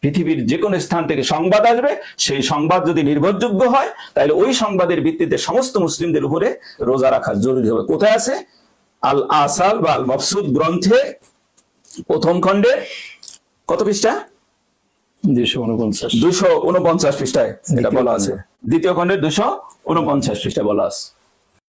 পৃথিবীর যে কোনো স্থান থেকে সংবাদ আসবে, সেই সংবাদ যদি নির্ভরযোগ্য হয়, তাহলে ওই সংবাদের ভিত্তিতে সমস্ত মুসলিমদের উপরে রোজা রাখা জরুরি হবে। কোথায় আছে? আল আসাল বা আল মাবসুত গ্রন্থে প্রথম খণ্ডে কত পৃষ্ঠা? 249 249 পৃষ্ঠায় এটা বলা আছে। দ্বিতীয় খণ্ডের 249 পৃষ্ঠায় বলা আছে।